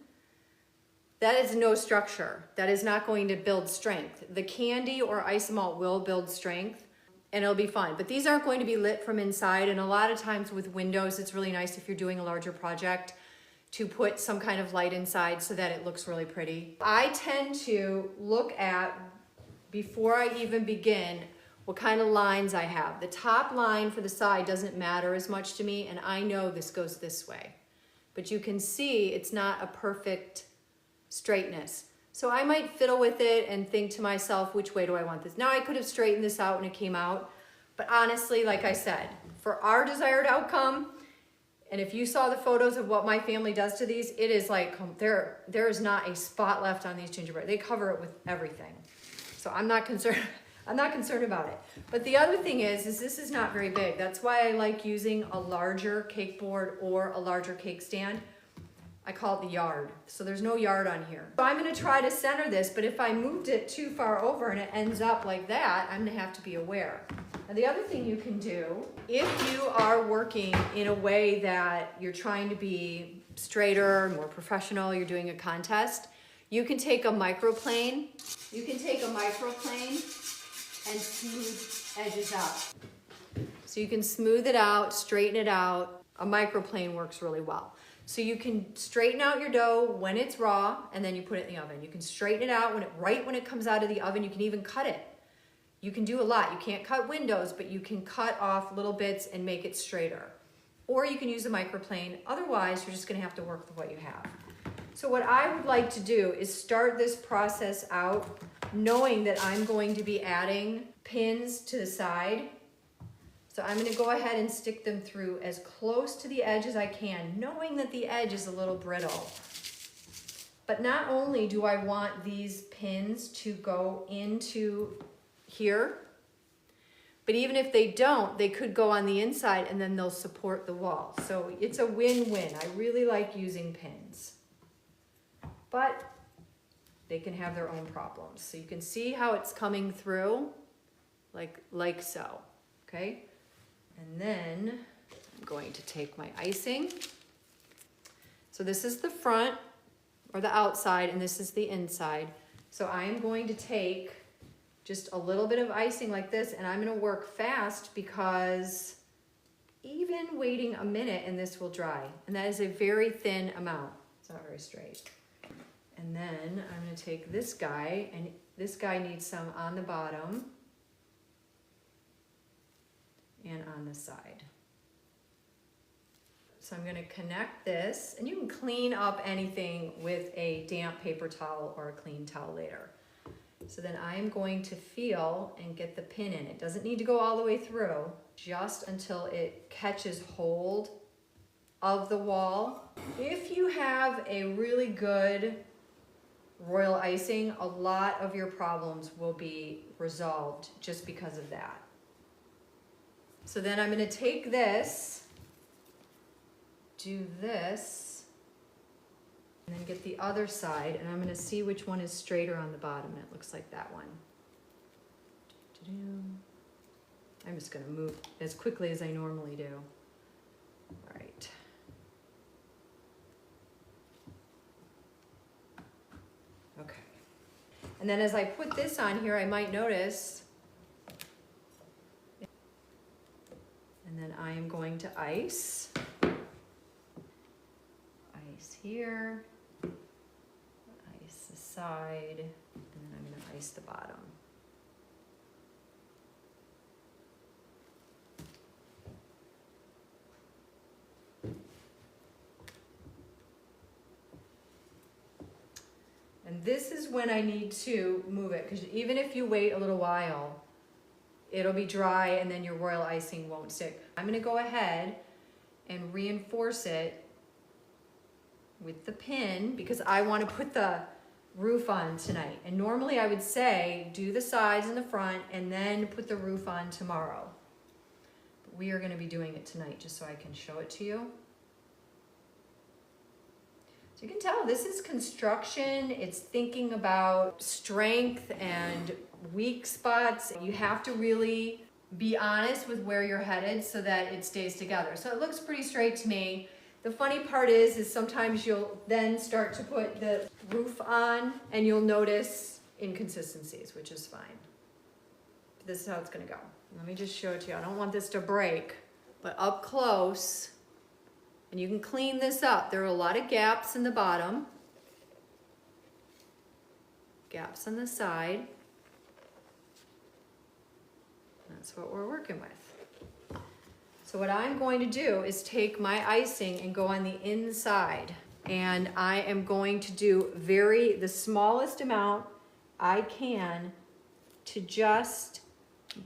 S1: That is no structure. That is not going to build strength. The candy or isomalt will build strength and it'll be fun, but these aren't going to be lit from inside, and a lot of times with windows, it's really nice if you're doing a larger project to put some kind of light inside so that it looks really pretty. I tend to look at, before I even begin, what kind of lines I have. The top line for the side doesn't matter as much to me, and I know this goes this way. But you can see it's not a perfect straightness. So I might fiddle with it and think to myself, which way do I want this? Now I could have straightened this out when it came out, but honestly, like I said, for our desired outcome, and if you saw the photos of what my family does to these, it is like, there is not a spot left on these gingerbread. They cover it with everything. So I'm not concerned. I'm not concerned about it. But the other thing is this is not very big. That's why I like using a larger cake board or a larger cake stand. I call it the yard. So there's no yard on here. So I'm gonna try to center this, but if I moved it too far over and it ends up like that, I'm gonna have to be aware. And the other thing you can do, if you are working in a way that you're trying to be straighter, more professional, you're doing a contest, you can take a microplane. You can take a microplane and smooth edges out. So you can smooth it out, straighten it out. A microplane works really well. So you can straighten out your dough when it's raw, and then you put it in the oven. You can straighten it out right when it comes out of the oven. You can even cut it. You can do a lot. You can't cut windows, but you can cut off little bits and make it straighter. Or you can use a microplane. Otherwise, you're just gonna have to work with what you have. So what I would like to do is start this process out knowing that I'm going to be adding pins to the side. So I'm gonna go ahead and stick them through as close to the edge as I can, knowing that the edge is a little brittle. But not only do I want these pins to go into here, but even if they don't, they could go on the inside and then they'll support the wall. So it's a win-win. I really like using pins, but they can have their own problems. So you can see how it's coming through, like so, okay? And then I'm going to take my icing. So this is the front or the outside, and this is the inside. So I'm going to take just a little bit of icing like this, and I'm gonna work fast because even waiting a minute and this will dry. And that is a very thin amount. It's not very straight. And then I'm gonna take this guy, and this guy needs some on the bottom and on the side. So I'm gonna connect this, and you can clean up anything with a damp paper towel or a clean towel later. So then I'm going to feel and get the pin in. It doesn't need to go all the way through, just until it catches hold of the wall. If you have a really good royal icing, a lot of your problems will be resolved just because of that. So then I'm gonna take this, do this, and then get the other side, and I'm gonna see which one is straighter on the bottom. It looks like that one. I'm just gonna move as quickly as I normally do. All right. Okay. And then as I put this on here, I might notice, and then I am going to ice. Ice here. Ice the side, and then I'm going to ice the bottom. And this is when I need to move it, because even if you wait a little while, it'll be dry and then your royal icing won't stick. I'm going to go ahead and reinforce it with the pin because I want to put the roof on tonight. And normally I would say do the sides and the front and then put the roof on tomorrow. But we are going to be doing it tonight just so I can show it to you. So you can tell this is construction. It's thinking about strength and weak spots. You have to really be honest with where you're headed so that it stays together. So it looks pretty straight to me. The funny part is sometimes you'll then start to put the roof on and you'll notice inconsistencies, which is fine. This is how it's gonna go. Let me just show it to you. I don't want this to break, but up close, and you can clean this up. There are a lot of gaps in the bottom, gaps on the side. That's what we're working with. So what I'm going to do is take my icing and go on the inside, and I am going to do the smallest amount I can to just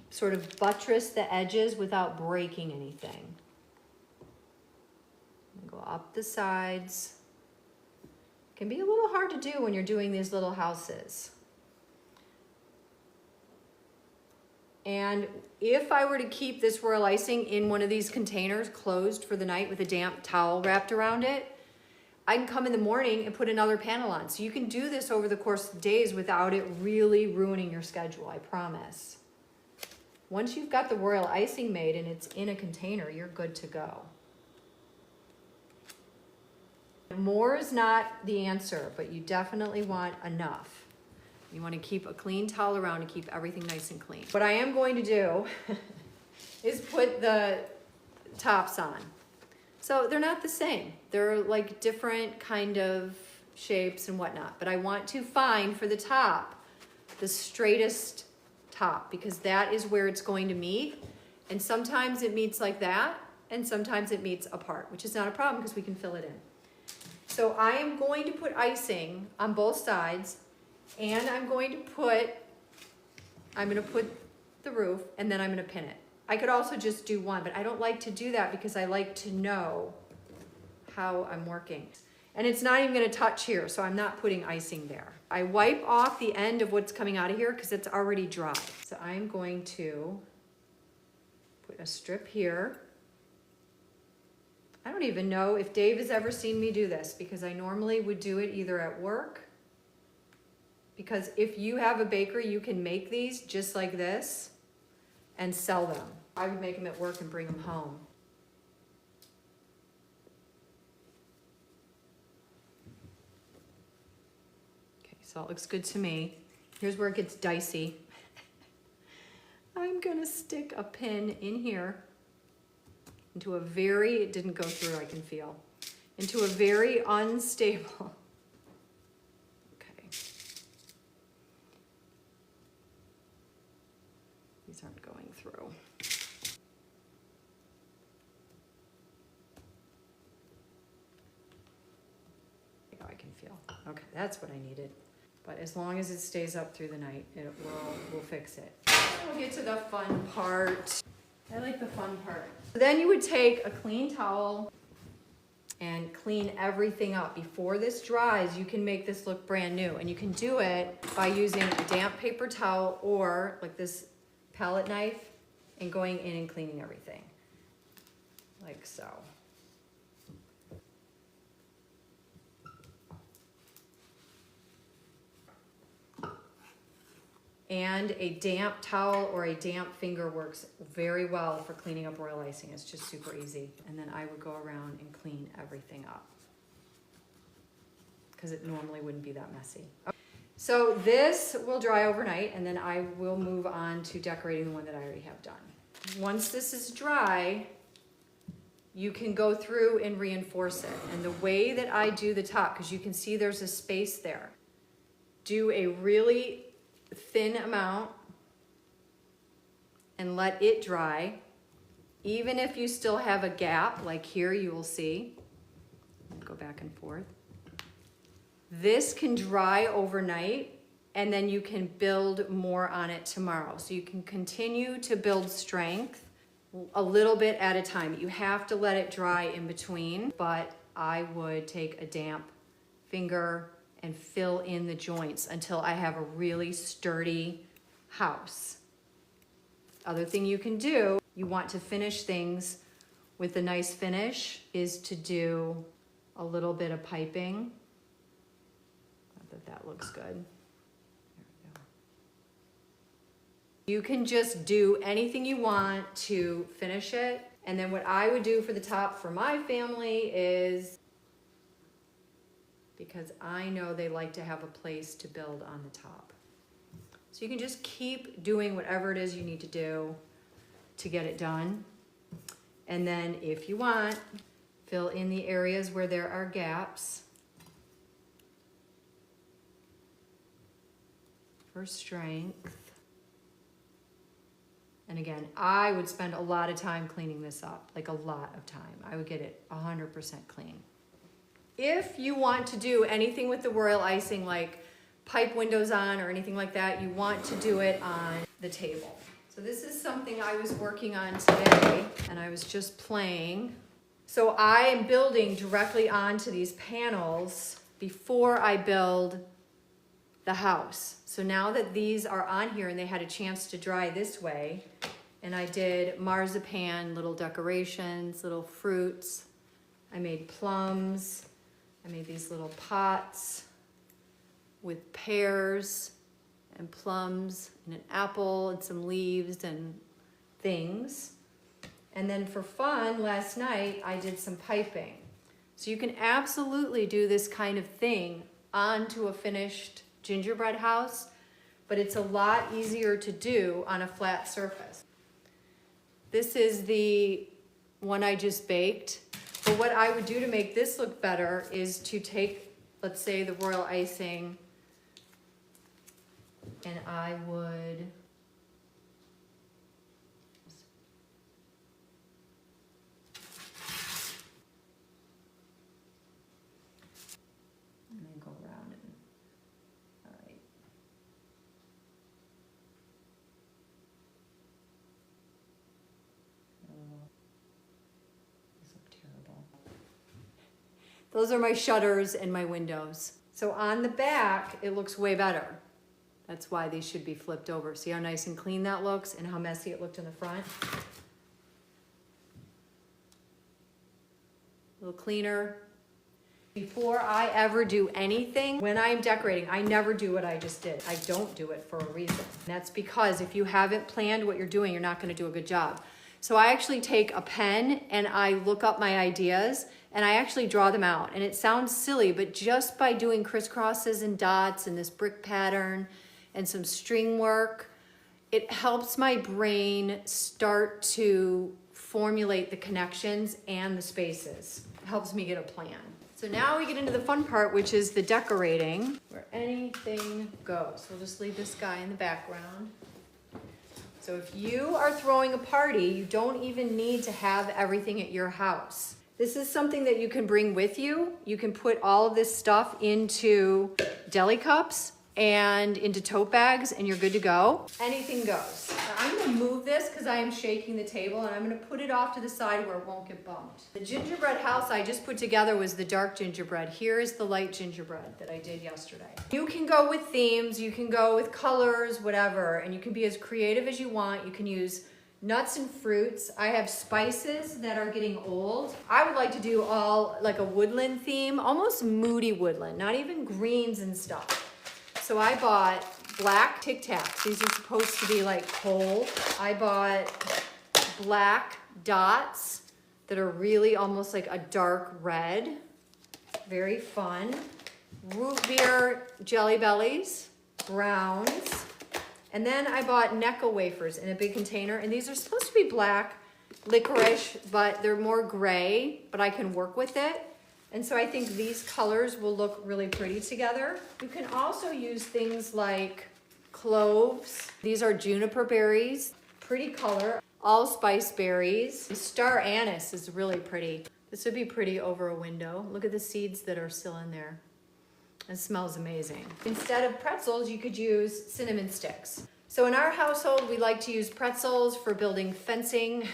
S1: sort of buttress the edges without breaking anything. Go up the sides. It can be a little hard to do when you're doing these little houses. And if I were to keep this royal icing in one of these containers closed for the night with a damp towel wrapped around it, I can come in the morning and put another panel on. So you can do this over the course of days without it really ruining your schedule, I promise. Once you've got the royal icing made and it's in a container, you're good to go. More is not the answer, but you definitely want enough. You want to keep a clean towel around to keep everything nice and clean. What I am going to do is put the tops on. So they're not the same. They're like different kind of shapes and whatnot. But I want to find for the top the straightest top because that is where it's going to meet. And sometimes it meets like that, and sometimes it meets apart, which is not a problem because we can fill it in. So I am going to put icing on both sides, and I'm going to put the roof, and then I'm going to pin it. I could also just do one, but I don't like to do that because I like to know how I'm working. And it's not even going to touch here, so I'm not putting icing there. I wipe off the end of what's coming out of here because it's already dry. So I'm going to put a strip here. I don't even know if Dave has ever seen me do this because I normally would do it either at work, because if you have a bakery, you can make these just like this and sell them. I would make them at work and bring them home. Okay, so it looks good to me. Here's where it gets dicey. I'm gonna stick a pin in here into a very, it didn't go through, I can feel, into a very unstable, okay. These aren't going through. I can feel, okay, that's what I needed. But as long as it stays up through the night, we'll fix it. We'll get to the fun part. I like the fun part. Then you would take a clean towel and clean everything up. Before this dries, you can make this look brand new. And you can do it by using a damp paper towel or like this palette knife and going in and cleaning everything. Like so. And a damp towel or a damp finger works very well for cleaning up royal icing. It's just super easy. And then I would go around and clean everything up because it normally wouldn't be that messy. So this will dry overnight, and then I will move on to decorating the one that I already have done. Once this is dry, you can go through and reinforce it. And the way that I do the top, because you can see there's a space there, do a really thin amount and let it dry. Even if you still have a gap, like here you will see, go back and forth. This can dry overnight and then you can build more on it tomorrow. So you can continue to build strength a little bit at a time. You have to let it dry in between, but I would take a damp finger and fill in the joints until I have a really sturdy house. Other thing you can do, you want to finish things with a nice finish, is to do a little bit of piping. Not that looks good. There we go. You can just do anything you want to finish it. And then what I would do for the top for my family is, because I know they like to have a place to build on the top. So you can just keep doing whatever it is you need to do to get it done. And then if you want, fill in the areas where there are gaps for strength. And again, I would spend a lot of time cleaning this up, like a lot of time. I would get it 100% clean. If you want to do anything with the royal icing, like pipe windows on or anything like that, you want to do it on the table. So this is something I was working on today, and I was just playing. So I am building directly onto these panels before I build the house. So now that these are on here and they had a chance to dry this way, and I did marzipan, little decorations, little fruits. I made plums. I made these little pots with pears and plums and an apple and some leaves and things. And then for fun, last night, I did some piping. So you can absolutely do this kind of thing onto a finished gingerbread house, but it's a lot easier to do on a flat surface. This is the one I just baked. But what I would do to make this look better is to take, let's say, the royal icing, and I would Those are my shutters and my windows. So on the back, it looks way better. That's why these should be flipped over. See how nice and clean that looks and how messy it looked in the front? A little cleaner. Before I ever do anything, when I'm decorating, I never do what I just did. I don't do it for a reason. And that's because if you haven't planned what you're doing, you're not gonna do a good job. So I actually take a pen and I look up my ideas and I actually draw them out. And it sounds silly, but just by doing crisscrosses and dots and this brick pattern and some string work, it helps my brain start to formulate the connections and the spaces. It helps me get a plan. So now we get into the fun part, which is the decorating, where anything goes. We'll just leave this guy in the background. So if you are throwing a party, you don't even need to have everything at your house. This is something that you can bring with you. You can put all of this stuff into deli cups and into tote bags and you're good to go. Anything goes. Now I'm gonna move this because I am shaking the table and I'm gonna put it off to the side where it won't get bumped. The gingerbread house I just put together was the dark gingerbread. Here is the light gingerbread that I did yesterday. You can go with themes, you can go with colors, whatever, and you can be as creative as you want. You can use nuts and fruits. I have spices that are getting old. I would like to do all like a woodland theme, almost moody woodland, not even greens and stuff. So I bought black Tic Tacs. These are supposed to be like coal. I bought black dots that are really almost like a dark red. Very fun. Root beer Jelly Bellies, browns. And then I bought Necco wafers in a big container. And these are supposed to be black licorice, but they're more gray, but I can work with it. And so I think these colors will look really pretty together. You can also use things like cloves. These are juniper berries, pretty color. Allspice berries. The star anise is really pretty. This would be pretty over a window. Look at the seeds that are still in there. It smells amazing. Instead of pretzels, you could use cinnamon sticks. So in our household, we like to use pretzels for building fencing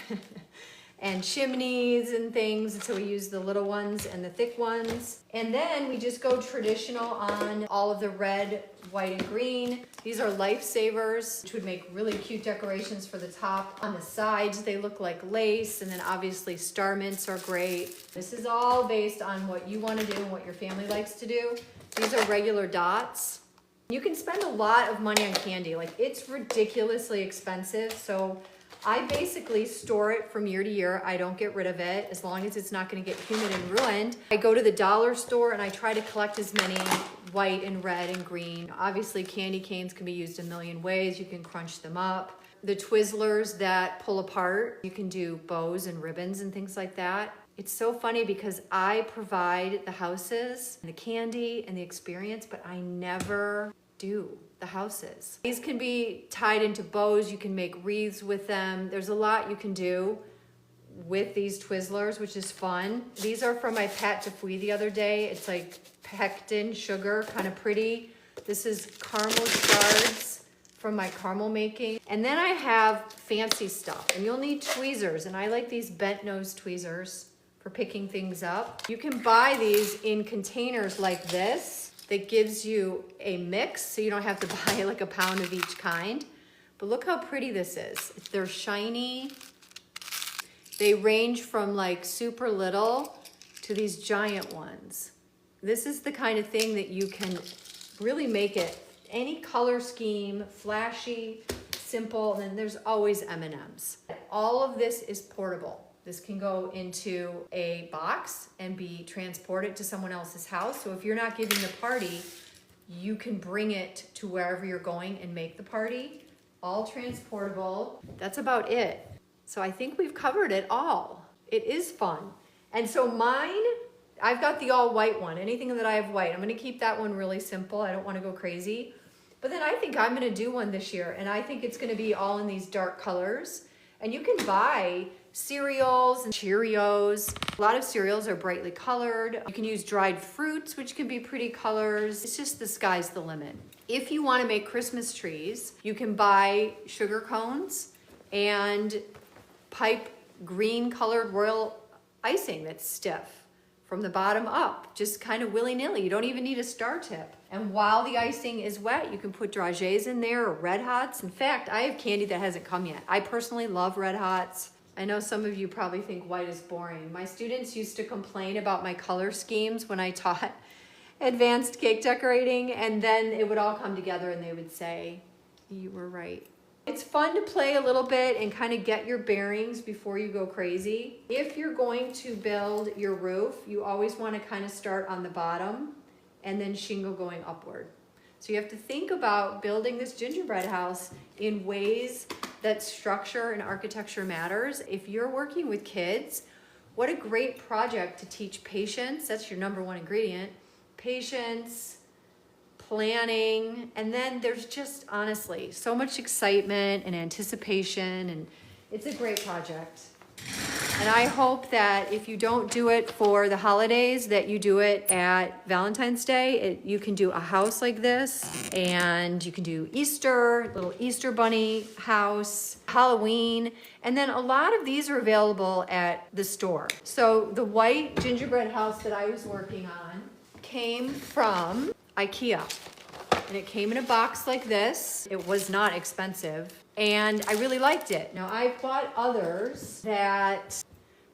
S1: and chimneys and things. And so we use the little ones and the thick ones. And then we just go traditional on all of the red, white, and green. These are lifesavers, which would make really cute decorations for the top. On the sides, they look like lace. And then obviously star mints are great. This is all based on what you want to do and what your family likes to do. These are regular dots. You can spend a lot of money on candy. Like, it's ridiculously expensive. So I basically store it from year to year. I don't get rid of it as long as it's not going to get humid and ruined. I go to the dollar store and I try to collect as many white and red and green. Obviously, candy canes can be used a million ways. You can crunch them up. The Twizzlers that pull apart, you can do bows and ribbons and things like that. It's so funny because I provide the houses, and the candy, and the experience, but I never do the houses. These can be tied into bows. You can make wreaths with them. There's a lot you can do with these Twizzlers, which is fun. These are from my pâte de fouille the other day. It's like pectin sugar, kind of pretty. This is caramel shards from my caramel making. And then I have fancy stuff, and you'll need tweezers, and I like these bent nose tweezers for picking things up. You can buy these in containers like this that gives you a mix, so you don't have to buy like a pound of each kind. But look how pretty this is. They're shiny. They range from like super little to these giant ones. This is the kind of thing that you can really make it any color scheme, flashy, simple, and then there's always M&Ms. All of this is portable. This can go into a box and be transported to someone else's house. So if you're not giving the party, you can bring it to wherever you're going and make the party. All transportable. That's about it. So I think we've covered it all. It is fun. And so mine, I've got the all white one. Anything that I have white, I'm gonna keep that one really simple. I don't wanna go crazy. But then I think I'm gonna do one this year, and I think it's gonna be all in these dark colors. And you can buy cereals and Cheerios. A lot of cereals are brightly colored. You can use dried fruits, which can be pretty colors. It's just the sky's the limit. If you want to make Christmas trees, you can buy sugar cones and pipe green colored royal icing that's stiff from the bottom up, just kind of willy-nilly. You don't even need a star tip. And while the icing is wet, you can put dragées in there or Red Hots. In fact, I have candy that hasn't come yet. I personally love Red Hots. I know some of you probably think white is boring. My students used to complain about my color schemes when I taught advanced cake decorating, and then it would all come together and they would say, you were right. It's fun to play a little bit and kind of get your bearings before you go crazy. If you're going to build your roof, you always want to kind of start on the bottom and then shingle going upward. So you have to think about building this gingerbread house in ways that structure and architecture matters. If you're working with kids, what a great project to teach patience. That's your number one ingredient. Patience, planning, and then there's just honestly so much excitement and anticipation, and it's a great project. And I hope that if you don't do it for the holidays, that you do it at Valentine's Day. You can do a house like this, and you can do Easter, little Easter bunny house, Halloween, and then a lot of these are available at the store. So the white gingerbread house that I was working on came from IKEA, and it came in a box like this. It was not expensive, and I really liked it. Now I've bought others that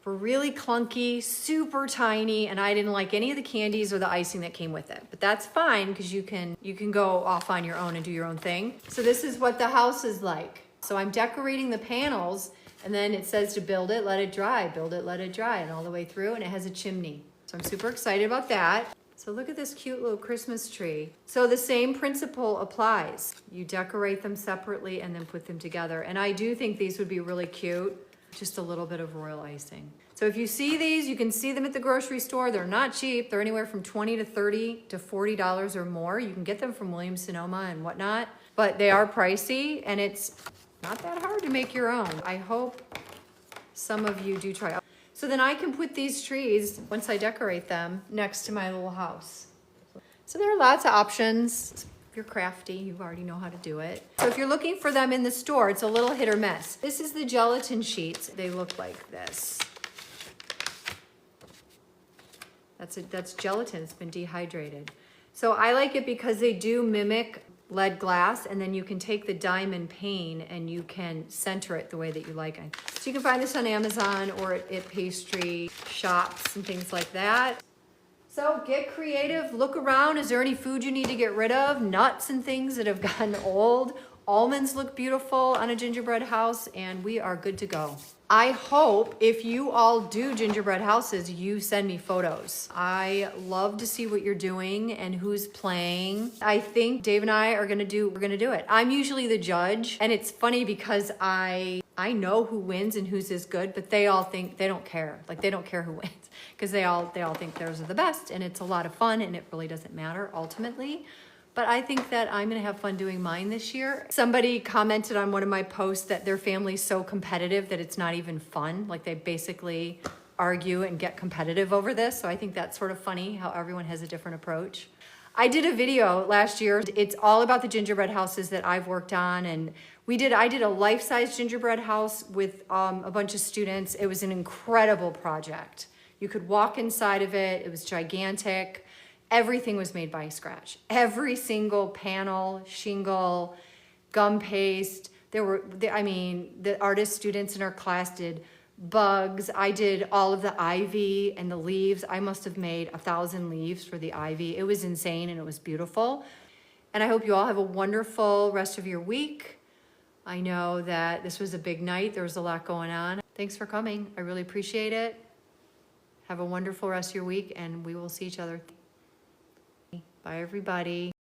S1: were really clunky, super tiny, and I didn't like any of the candies or the icing that came with it. But that's fine, because you can go off on your own and do your own thing. So this is what the house is like. So I'm decorating the panels, and then it says to build it, let it dry, build it, let it dry, and all the way through, and it has a chimney. So I'm super excited about that. So look at this cute little Christmas tree. So the same principle applies. You decorate them separately and then put them together. And I do think these would be really cute. Just a little bit of royal icing. So if you see these, you can see them at the grocery store. They're not cheap. They're anywhere from $20 to $30 to $40 or more. You can get them from Williams-Sonoma and whatnot, but they are pricey, and it's not that hard to make your own. I hope some of you do try. So then I can put these trees, once I decorate them, next to my little house. So there are lots of options. If you're crafty, you already know how to do it. So if you're looking for them in the store, it's a little hit or miss. This is the gelatin sheets. They look like this. That's gelatin, it's been dehydrated. So I like it because they do mimic lead glass, and then you can take the diamond pane and you can center it the way that you like it. So you can find this on Amazon or at pastry shops and things like that. So get creative, look around. Is there any food you need to get rid of? Nuts and things that have gotten old. Almonds look beautiful on a gingerbread house, and we are good to go. I hope if you all do gingerbread houses, you send me photos. I love to see what you're doing and who's playing. I think Dave and I we're gonna do it. I'm usually the judge, and it's funny because I know who wins and who's as good, but they all think they don't care. Like, they don't care who wins, because they all think theirs are the best, and it's a lot of fun, and it really doesn't matter ultimately. But I think that I'm gonna have fun doing mine this year. Somebody commented on one of my posts that their family's so competitive that it's not even fun. Like, they basically argue and get competitive over this. So I think that's sort of funny how everyone has a different approach. I did a video last year. It's all about the gingerbread houses that I've worked on. And I did a life-size gingerbread house with a bunch of students. It was an incredible project. You could walk inside of it. It was gigantic. Everything was made by scratch. Every single panel, shingle, gum paste. The artist students in our class did bugs. I did all of the ivy and the leaves. I must have made 1,000 leaves for the ivy. It was insane, and it was beautiful. And I hope you all have a wonderful rest of your week. I know that this was a big night. There was a lot going on. Thanks for coming. I really appreciate it. Have a wonderful rest of your week, and we will see each other. Bye, everybody.